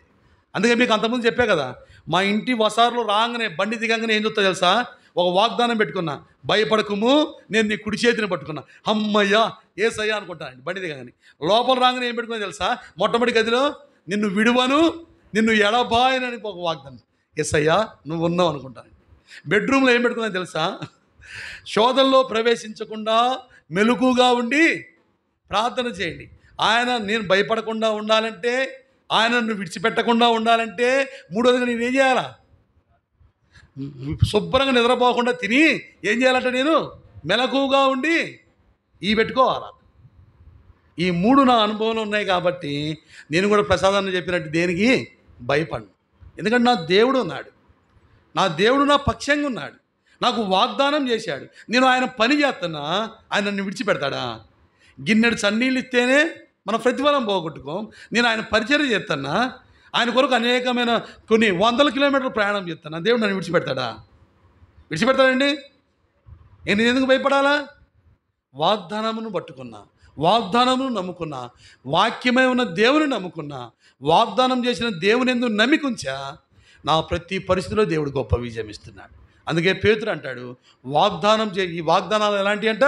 [SPEAKER 1] అందుకే మీకు అంతకుముందు చెప్పే కదా, మా ఇంటి వసారులో రాగానే బండి దిగంగానే ఏం చూస్తా తెలుసా? ఒక వాగ్దానం పెట్టుకున్నా, భయపడకుము, నేను నీ కుడి చేతిని పట్టుకున్నా, అమ్మయ్యా ఏసయ్యా అనుకుంటానండి. బండి దిగంగానే లోపల రాగానే ఏం పెట్టుకున్నా తెలుసా? మొట్టమొదటి గదిలో నిన్ను విడువను, నిన్ను ఎడబాయనని ఒక వాగ్దానం. ఏసయ్యా నువ్వు ఉన్నావు అనుకుంటాను. బెడ్రూమ్లో ఏం పెట్టుకున్నా తెలుసా? శోధనలో ప్రవేశించకుండా మెలకుగా ఉండి ప్రార్థన చేయండి. ఆయన నేను భయపడకుండా ఉండాలంటే, ఆయన నన్ను విడిచిపెట్టకుండా ఉండాలంటే, మూడోదిగా నేను ఏం చేయాలా? శుభ్రంగా నిద్రపోకుండా తిని ఏం చేయాలంటే నేను మెలకుగా ఉండి పెట్టుకోవాలా. ఈ మూడు నా అనుభవంలో ఉన్నాయి కాబట్టి నేను కూడా ప్రసాదాన్ని చెప్పినట్టు దేనికి భయపడను. ఎందుకంటే నా దేవుడు ఉన్నాడు, నా దేవుడు నా పక్షంగా ఉన్నాడు, నాకు వాగ్దానం చేశాడు. నేను ఆయన పని చేస్తున్నా, ఆయన నన్ను విడిచిపెడతాడా? గిన్నెడు చన్నీళ్ళు ఇస్తేనే మన ప్రతిఫలం పోగొట్టుకోం. నేను ఆయన పరిచర్య చేస్తున్నా, ఆయన కొరకు అనేకమైన కొన్ని వందల కిలోమీటర్లు ప్రయాణం చేస్తున్నా, దేవుడు నన్ను విడిచిపెడతాడా? విడిచిపెడతాడండి? నేను ఎందుకు భయపడాలా? వాగ్దానమును పట్టుకున్నా, వాగ్దానమును నమ్ముకున్నా, వాక్యమై ఉన్న దేవుని నమ్ముకున్నా, వాగ్దానం చేసిన దేవుని ఎందుకు నమ్మికుంచా, నా ప్రతి పరిస్థితిలో దేవుడు గొప్ప విజయం ఇస్తున్నాడు. అందుకే పేతురు అంటాడు, వాగ్దానం ఈ వాగ్దానాలు ఎలాంటివి అంట?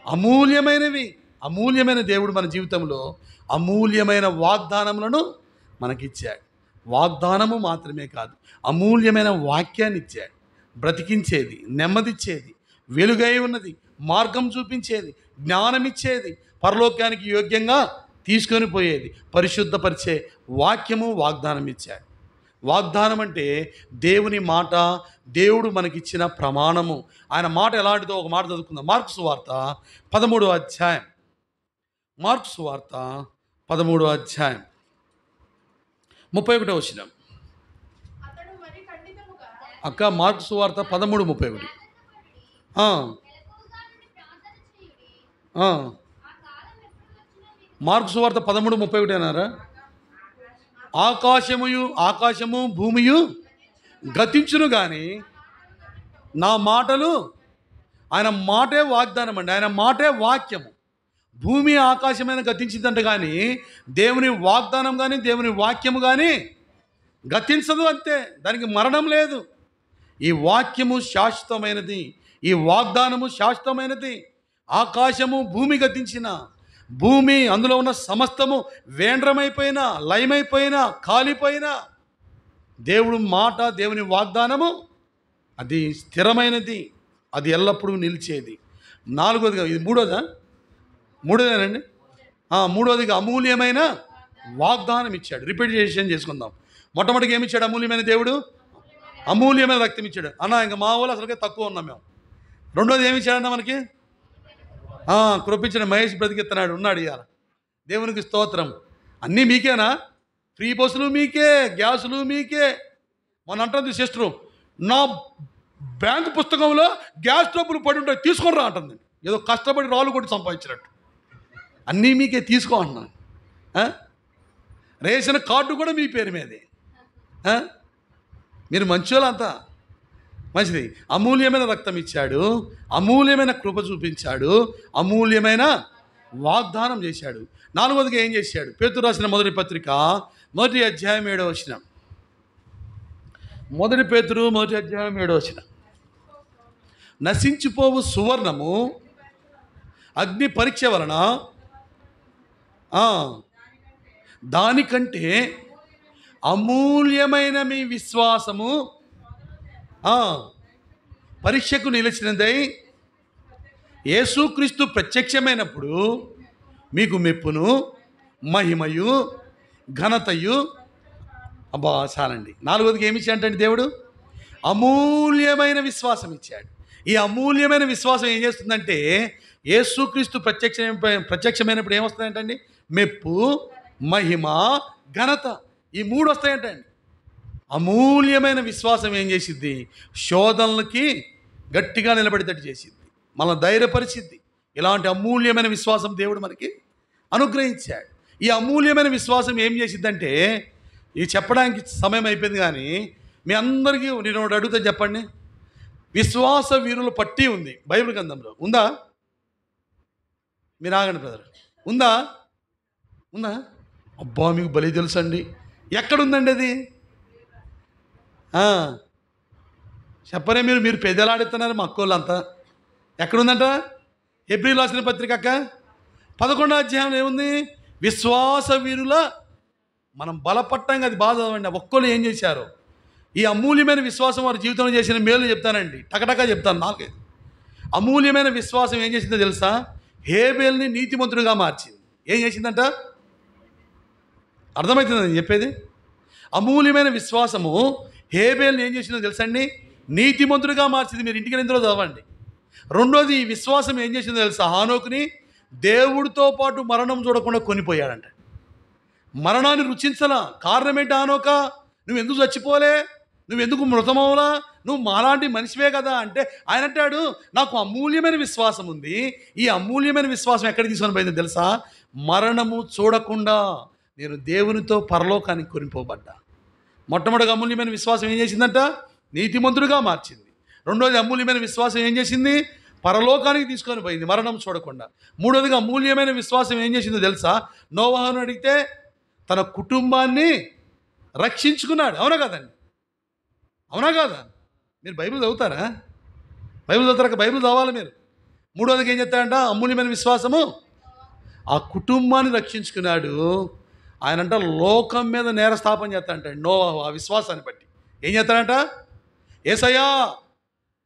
[SPEAKER 1] అమూల్యమైనవి. అమూల్యమైన దేవుడు మన జీవితంలో అమూల్యమైన వాగ్దానములను మనకిచ్చాడు. వాగ్దానము మాత్రమే కాదు, అమూల్యమైన వాక్యాన్ని ఇచ్చాడు. బ్రతికించేది, నెమ్మదిచ్చేది, వెలుగై ఉన్నది, మార్గం చూపించేది, జ్ఞానం ఇచ్చేది, పరలోకానికి యోగ్యంగా తీసుకొని పోయేది, పరిశుద్ధపరిచే వాక్యము, వాగ్దానం ఇచ్చాడు. వాగ్దానం అంటే దేవుని మాట, దేవుడు మనకిచ్చిన ప్రమాణము. ఆయన మాట ఎలాంటిదో ఒక మాట చదువుకుందాం. మార్కు సువార్త 13వ అధ్యాయం. మార్కు సువార్త 13వ అధ్యాయం 31వ వచనం. అక్క, మార్కు సువార్త 13:31. మార్కు సువార్త 13:31 అన్నారా? ఆకాశము భూమియు గతించును కానీ నా మాటలు, ఆయన మాటే వాగ్దానం అండి, ఆయన మాటే వాక్యము. భూమి ఆకాశమైన గతించిందంట కానీ దేవుని వాగ్దానం కానీ దేవుని వాక్యము కానీ గతించదు, అంతే. దానికి మరణం లేదు. ఈ వాక్యము శాశ్వతమైనది, ఈ వాగ్దానము శాశ్వతమైనది. ఆకాశము భూమి గతించిన, భూమి అందులో ఉన్న సమస్తము వేండ్రమైపోయినా, లయమైపోయినా, కాలిపోయినా, దేవుడు మాట, దేవుని వాగ్దానము అది స్థిరమైనది, అది ఎల్లప్పుడూ నిలిచేది. నాలుగోదిగా, ఇది మూడోదేనండి. మూడోదిగా అమూల్యమైన వాగ్దానం ఇచ్చాడు. రిపీటేషన్ చేసుకుందాం. మొట్టమొదటిగా ఏమి ఇచ్చాడు? అమూల్యమైన దేవుడు అమూల్యమైన రక్తం ఇచ్చాడు. అన్న ఇంకా మా వాళ్ళు అసలుకే తక్కువ ఉన్నాం మేము. రెండోది ఏమి ఇచ్చాడన్న మనకి? కృపించిన మహేష్ బ్రతికెత్తనాడు, ఉన్నాడు ఇవాళ. దేవునికి స్తోత్రం. అన్నీ మీకేనా? ఫ్రీ బస్సులు మీకే, గ్యాసులు మీకే. మన అంటుంది సిస్టరు, నా బ్యాంకు పుస్తకంలో గ్యాస్ డబ్బులు పడి ఉంటాయి, తీసుకొని రా అంటుంది. ఏదో కష్టపడి రాళ్ళు కొట్టి సంపాదించినట్టు. అన్నీ మీకే, తీసుకో అంటున్నాను. రేషన్ కార్డు కూడా మీ పేరు మీదే. మీరు మంచోళ్ళంతా. మంచిది. అమూల్యమైన రక్తం ఇచ్చాడు, అమూల్యమైన కృప చూపించాడు, అమూల్యమైన వాగ్దానం చేశాడు. నాలుగోదిగా ఏం చేశాడు? పేతురు రాసిన మొదటి పత్రిక 1వ అధ్యాయం 7వ వచనం. 1 పేతురు 1వ అధ్యాయం 7వ వచనం. నశించిపోవు సువర్ణము అగ్ని పరీక్ష వలన దానికంటే అమూల్యమైన మీ విశ్వాసము పరీక్షకు నిలిచినదై యేసుక్రీస్తు ప్రత్యక్షమైనప్పుడు మీకు మెప్పును, మహిమయు, ఘనతయు. అబ్బా చాలండి. నాలుగోదికి ఏమి ఇచ్చాడంటే దేవుడు అమూల్యమైన విశ్వాసం ఇచ్చాడు. ఈ అమూల్యమైన విశ్వాసం ఏం చేస్తుందంటే యేసుక్రీస్తు ప్రత్యక్షమైనప్పుడు ఏమొస్తాయంటండి? మెప్పు, మహిమ, ఘనత. ఈ మూడు వస్తాయంటండి. అమూల్యమైన విశ్వాసం ఏం చేసిద్ది? శోధనలకి గట్టిగా నిలబడేటట్టు చేసిద్ది, మనల్ని ధైర్యపరిచిద్ది. ఇలాంటి అమూల్యమైన విశ్వాసం దేవుడు మనకి అనుగ్రహించాడు. ఈ అమూల్యమైన విశ్వాసం ఏం చేసిద్దంటే, ఇది చెప్పడానికి సమయం అయిపోయింది, కానీ మీ అందరికీ నేను ఒకటి అడుగుతా, చెప్పండి. విశ్వాస వీరుల పట్టీ ఉంది బైబిల్ గ్రంథంలో, ఉందా? మీరు ఆగండి బ్రదర్, ఉందా? ఉందా? అబ్బా, మీకు బలి తెలుసండి. ఎక్కడుందండి అది? చెప్పరే, మీరు పెద్దలాడుతున్నారు మా అక్కోళ్ళంతా. ఎక్కడుందంట? హెబ్రీయులకు రాసిన పత్రిక అక్క 11వ అధ్యాయంలో ఏముంది? విశ్వాస వీరుల మనం బలపట్టంగా, అది బాధ చదవండి. ఒక్కళ్ళు ఏం చేశారు? ఈ అమూల్యమైన విశ్వాసం వారి జీవితంలో చేసిన మేలు చెప్తానండి, టకటకా చెప్తాను. 4 అమూల్యమైన విశ్వాసం ఏం చేసిందో తెలుసా? హేబేల్ని నీతిమంతుడిగా మార్చింది. ఏం చేసిందంట? అర్థమవుతుందని చెప్పేది? అమూల్యమైన విశ్వాసము హేబేల్ని ఏం చేసిందో తెలుసండి? నీతిమంతుడిగా మార్చింది. మీరు ఇంటికి ఎందులో చదవండి. రెండోది, ఈ విశ్వాసం ఏం చేసిందో తెలుసా? హానోకుని దేవుడితో పాటు మరణం చూడకుండా కొనిపోయాడంట. మరణాన్ని రుచించలా. కారణం ఏంటి? హానోక, నువ్వు ఎందుకు చచ్చిపోలే? నువ్వు ఎందుకు మృతమవులా? నువ్వు మాలాంటి మనిషివే కదా అంటే, ఆయన అంటాడు, నాకు అమూల్యమైన విశ్వాసం ఉంది. ఈ అమూల్యమైన విశ్వాసం ఎక్కడికి తీసుకొని పోయిందో తెలుసా? మరణము చూడకుండా నేను దేవునితో పరలోకానికి కొనిపోబడ్డా. మొట్టమొదటి అమూల్యమైన విశ్వాసం ఏం చేసిందంట? నీతిమంతుడిగా మార్చింది. రెండోది అమూల్యమైన విశ్వాసం ఏం చేసింది? పరలోకానికి తీసుకొని పోయింది మరణం చూడకుండా. మూడోదిగా అమూల్యమైన విశ్వాసం ఏం చేసిందో తెలుసా? నోవాహును అడిగితే తన కుటుంబాన్ని రక్షించుకున్నాడు. అవునా కదండి? అవునా కాదా? మీరు బైబిల్ చదువుతారా? బైబిల్ చదువుతారా? బైబిల్ చదవాలి మీరు. మూడోదిగా ఏం చెప్తాడంట? అమూల్యమైన విశ్వాసము ఆ కుటుంబాన్ని రక్షించుకున్నాడు. ఆయనంట లోకం మీద నేరస్థాపన చేస్తాడంట నోవాహు. ఆ విశ్వాసాన్ని బట్టి ఏం చేస్తాడంట? యేసయ్యా,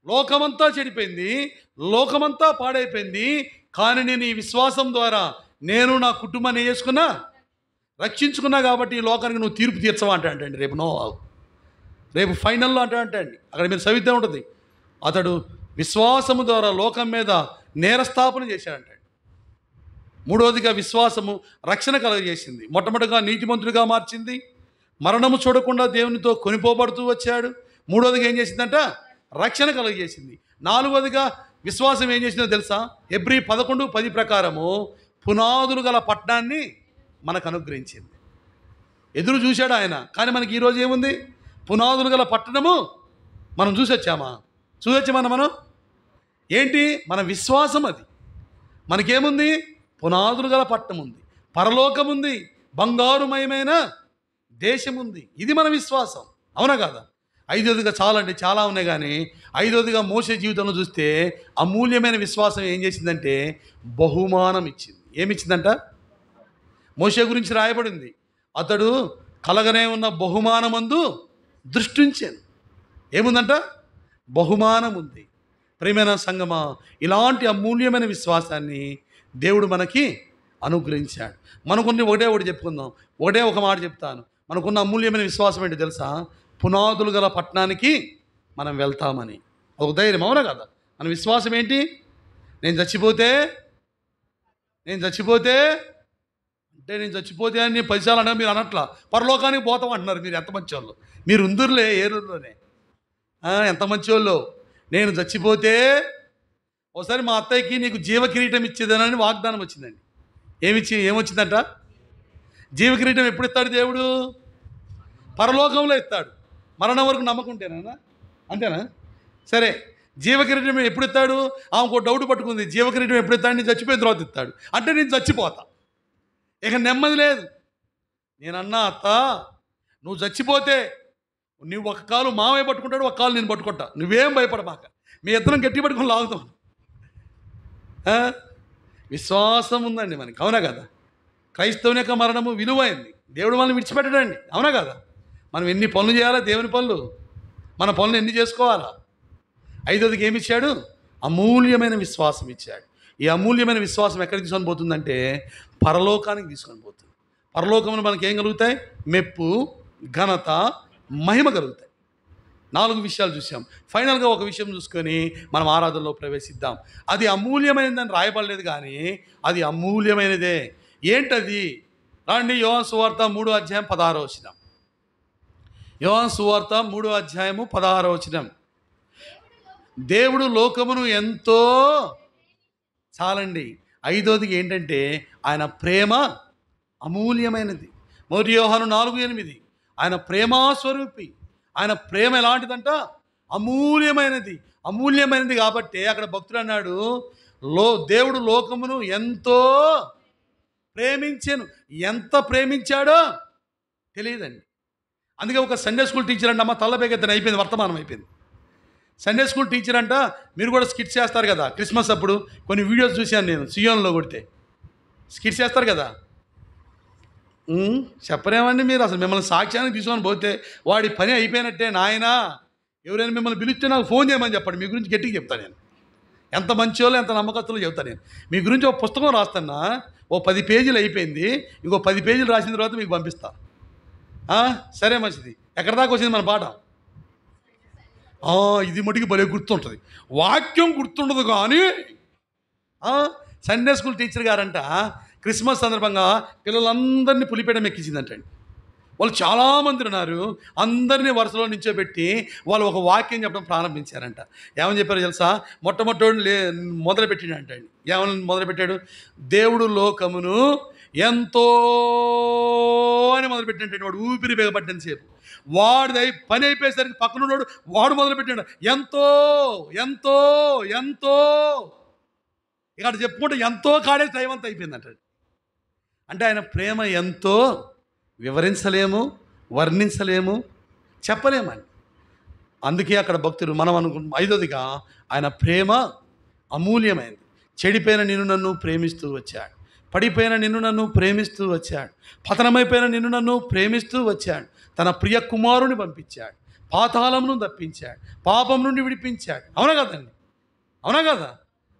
[SPEAKER 1] లోకమంతా చెడిపోయింది, లోకమంతా పాడైపోయింది, కానీ నేను ఈ విశ్వాసం ద్వారా నేను నా కుటుంబాన్ని ఏం చేసుకున్నా? రక్షించుకున్నా. కాబట్టి ఈ లోకానికి నువ్వు తీర్పు తీర్చవా అంటాడండి రేపు నోవాహు. రేపు ఫైనల్లో అంటాడండి, అక్కడ మీరు చదివితే ఉంటుంది. అతడు విశ్వాసము ద్వారా లోకం మీద నేరస్థాపన చేశాడంట. మూడవదిగా విశ్వాసము రక్షణ కలుగజేసింది. మొట్టమొదటిగా నీతిమంతుడిగా మార్చింది, మరణము చూడకుండా దేవునితో కొనిపోబడుతూ వచ్చాడు. మూడవదిగా ఏం చేసిందంట? రక్షణ కలుగజేసింది. నాలుగవదిగా విశ్వాసం ఏం చేసిందో తెలుసా? హెబ్రీ 11:10 ప్రకారము పునాదులు గల పట్టణాన్ని మనకు అనుగ్రహించింది. ఎదురు చూశాడు ఆయన, కానీ మనకి ఈరోజు ఏముంది? పునాదులు గల పట్టణము మనం చూసొచ్చామా? మనం ఏంటి? మన విశ్వాసం అది. మనకేముంది? పునాదులు గల పట్టణం ఉంది, పరలోకం ఉంది, బంగారుమయమైన దేశం ఉంది. ఇది మన విశ్వాసం. అవునా కాదా? ఐదోదిగా చాలండి, చాలా ఉన్నాయి, కానీ ఐదోదిగా మోసే జీవితంలో చూస్తే అమూల్యమైన విశ్వాసం ఏం చేసిందంటే బహుమానం ఇచ్చింది. ఏమిచ్చిందంట? మోసే గురించి రాయబడింది, అతడు కలగనే ఉన్న బహుమానమందు దృష్టించాను. ఏముందంట? బహుమానం ఉంది. ప్రియమైన సంగమా, ఇలాంటి అమూల్యమైన విశ్వాసాన్ని దేవుడు మనకి అనుగ్రహించాడు. మనకున్న ఒకటి చెప్పుకుందాం, ఒక మాట చెప్తాను. మనకున్న అమూల్యమైన విశ్వాసం ఏంటి తెలుసా? పునాదులు గల పట్టణానికి మనం వెళ్తామని ఒక ధైర్యం. అవునా కదా? మన విశ్వాసం ఏంటి? నేను చచ్చిపోతే అని 10 సార్లు అన్నా మీరు అనట్లా. పరలోకానికి పోతాం అంటున్నారు. మీరు ఎంత మంచి వాళ్ళు. మీరు ఉందరులే, ఏరూరులోనే. ఎంత మంచి వాళ్ళు. నేను చచ్చిపోతే ఒకసారి మా అత్తయ్యకి నీకు జీవ కిరీటం ఇచ్చేదనని వాగ్దానం వచ్చిందండి. ఏమొచ్చిందంట? జీవ కిరీటం ఎప్పుడు ఇస్తాడు దేవుడు? పరలోకంలో ఇస్తాడు. మరణం వరకు నమ్మకం ఉంటేనా? అంతేనా? సరే, జీవ కిరీటం ఎప్పుడు ఇస్తాడు? ఆమెకు డౌట్ పట్టుకుంది, జీవ కిరీటం ఎప్పుడు ఇస్తాడు? నేను చచ్చిపోయిన తర్వాత ఇస్తాడు అంటే నేను చచ్చిపోతా, ఇక నెమ్మది లేదు. నేనన్నా, అత్త నువ్వు చచ్చిపోతే నువ్వు ఒక కాలు మావయ్య పట్టుకుంటాడు, ఒక కాలు నేను పట్టుకుంటా, నువ్వేం భయపడమాక, మీ ఇద్దరం గట్టి పట్టుకుని లాగుతాం. విశ్వాసం ఉందండి మనకి. అవునా కదా? క్రైస్తవుని యొక్క మరణము విలువైంది. దేవుడు మనల్ని విడిచిపెట్టడండి. అవునా కదా? మనం ఎన్ని పనులు చేయాలా? దేవుని పనులు. మన పనులు ఎన్ని చేసుకోవాలా? ఐదోదికి ఏమి ఇచ్చాడు? అమూల్యమైన విశ్వాసం ఇచ్చాడు. ఈ అమూల్యమైన విశ్వాసం ఎక్కడికి తీసుకొని పోతుందంటే పరలోకానికి తీసుకొని పోతుంది. పరలోకంలో మనకి ఏం కలుగుతాయి? మెప్పు, ఘనత, మహిమ కలుగుతాయి. 4 విషయాలు చూసాం. ఫైనల్గా ఒక విషయం చూసుకొని మనం ఆరాధనలో ప్రవేశిద్దాం. అది అమూల్యమైనదని రాయబడలేదు, కానీ అది అమూల్యమైనదే. ఏంటది? రండి, యోహాను సువార్త 3వ అధ్యాయం 16వ వచనం. యోహాను సువార్త 3:16. దేవుడు లోకమును ఎంతో, చాలండి. ఐదోది ఏంటంటే ఆయన ప్రేమ అమూల్యమైనది. మొదటి యోహాను 4:8. ఆయన ప్రేమాస్వరూపి. ఆయన ప్రేమ ఎలాంటిదంట? అమూల్యమైనది. అమూల్యమైనది కాబట్టి అక్కడ భక్తుడు అన్నాడు, దేవుడు లోకమును ఎంతో ప్రేమించాను. ఎంత ప్రేమించాడో తెలియదండి. అందుకే ఒక సండే స్కూల్ టీచర్ అంట, అమ్మ తల్లబేగెత్తని అయిపోయింది, వర్తమానం అయిపోయింది. సండే స్కూల్ టీచర్ అంట, మీరు కూడా స్కిట్స్ చేస్తారు కదా క్రిస్మస్ అప్పుడు. కొన్ని వీడియోస్ చూశాను నేను, సియోన్లో కొడితే స్కిట్స్ చేస్తారు కదా. చెప్పరేమండి మీరు, అసలు మిమ్మల్ని సాక్ష్యానికి తీసుకొని పోతే వాడి పని అయిపోయినట్టే. నాయనా, ఎవరైనా మిమ్మల్ని పిలిస్తే నాకు ఫోన్ చేయమని చెప్పండి, మీ గురించి గట్టిగా చెప్తాను నేను. ఎంత మంచోళ్ళు, ఎంత నమ్మకస్తులు చెప్తాను నేను. మీ గురించి ఒక పుస్తకం రాస్తున్నా, ఓ 10 పేజీలు అయిపోయింది, ఇంకో 10 పేజీలు రాసిన తర్వాత మీకు పంపిస్తా. సరే, మంచిది. ఎక్కడి దాకా వచ్చింది మన పాఠం? ఇది మటుకు భలే గుర్తుంటుంది. వాక్యం గుర్తుండదు కానీ సండే స్కూల్ టీచర్ గారంట క్రిస్మస్ సందర్భంగా పిల్లలందరినీ పులిపేట ఎక్కించిందంటండి. వాళ్ళు చాలామంది ఉన్నారు, అందరినీ వరుసలో నించోబెట్టి వాళ్ళు ఒక వాక్యం చెప్పడం ప్రారంభించారంట. ఏమని చెప్పారో తెలుసా? మొట్టమొదటి మొదలుపెట్టిండంటండి. ఏమని మొదలుపెట్టాడు? దేవుడు లోకమును ఎంతో అని మొదలుపెట్టినట్టు. వాడు ఊపిరి బిగపట్టిన సేపు వాడిది పని అయిపోయేసరికి పక్కనున్నాడు వాడు మొదలుపెట్టాడు ఎంతో ఎంతో ఎంతో. ఇక్కడ చెప్పుకుంటే ఎంతో కాడే టైం అంతా అయిపోయిందంటాడు. అంటే ఆయన ప్రేమ ఎంతో వివరించలేము, వర్ణించలేము, చెప్పలేమండి. అందుకే అక్కడ భక్తులు మనం ఐదోదిగా ఆయన ప్రేమ అమూల్యమైనది. చెడిపోయిన నిన్ను నన్ను ప్రేమిస్తూ వచ్చాడు, పడిపోయిన నిన్ను నన్ను ప్రేమిస్తూ వచ్చాడు, పతనమైపోయిన నిన్ను నన్ను ప్రేమిస్తూ వచ్చాడు. తన ప్రియ కుమారుని పంపించాడు, పాతాళమును తప్పించాడు, పాపం నుండి విడిపించాడు. అవునా కదండి? అవునా కదా?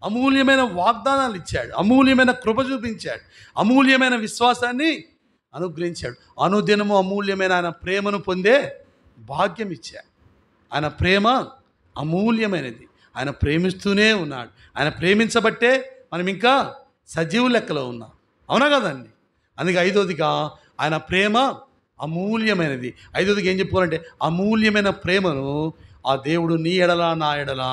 [SPEAKER 1] అమూల్యమైన వాగ్దానాలు ఇచ్చాడు, అమూల్యమైన కృప చూపించాడు, అమూల్యమైన విశ్వాసాన్ని అనుగ్రహించాడు. అనుదినము అమూల్యమైన ఆయన ప్రేమను పొందే భాగ్యం ఇచ్చాడు. ఆయన ప్రేమ అమూల్యమైనది. ఆయన ప్రేమిస్తూనే ఉన్నాడు. ఆయన ప్రేమించబట్టే మనం ఇంకా సజీవ లెక్కలో ఉన్నాం. అవునా కదండి? అందుకే ఐదోదిగా ఆయన ప్రేమ అమూల్యమైనది. ఐదోదిగా ఏం చెప్పుకోవాలంటే అమూల్యమైన ప్రేమను ఆ దేవుడు నీ ఎడల నా ఎడల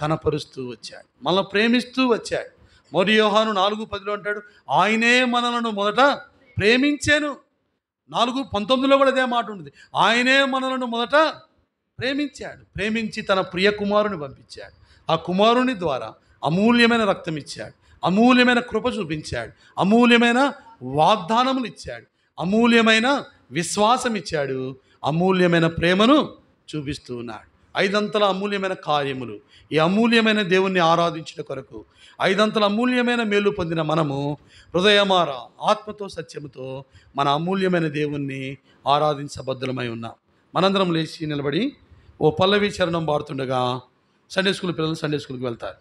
[SPEAKER 1] కనపరుస్తూ వచ్చాడు, మనల్ని ప్రేమిస్తూ వచ్చాడు. మొదటి యోహాను 4:10 అంటాడు, ఆయనే మనలను మొదట ప్రేమించాను. 4:19 కూడా అదే మాట ఉంటుంది. ఆయనే మనలను మొదట ప్రేమించాడు, ప్రేమించి తన ప్రియ కుమారుని పంపించాడు. ఆ కుమారుని ద్వారా అమూల్యమైన రక్తం ఇచ్చాడు, అమూల్యమైన కృప చూపించాడు, అమూల్యమైన వాగ్దానములు ఇచ్చాడు, అమూల్యమైన విశ్వాసం ఇచ్చాడు, అమూల్యమైన ప్రేమను చూపిస్తూ ఉన్నాడు. 5 అంతల అమూల్యమైన కార్యములు ఈ అమూల్యమైన దేవుణ్ణి ఆరాధించిన కొరకు 5 అంతల అమూల్యమైన మేలు పొందిన మనము హృదయమార ఆత్మతో సత్యముతో మన అమూల్యమైన దేవుణ్ణి ఆరాధించబద్ధులమై ఉన్నాం. మనందరం లేచి నిలబడి ఓ పల్లవి చరణం పాడుతుండగా సండే స్కూల్ పిల్లలు సండే స్కూల్కి వెళ్తారు.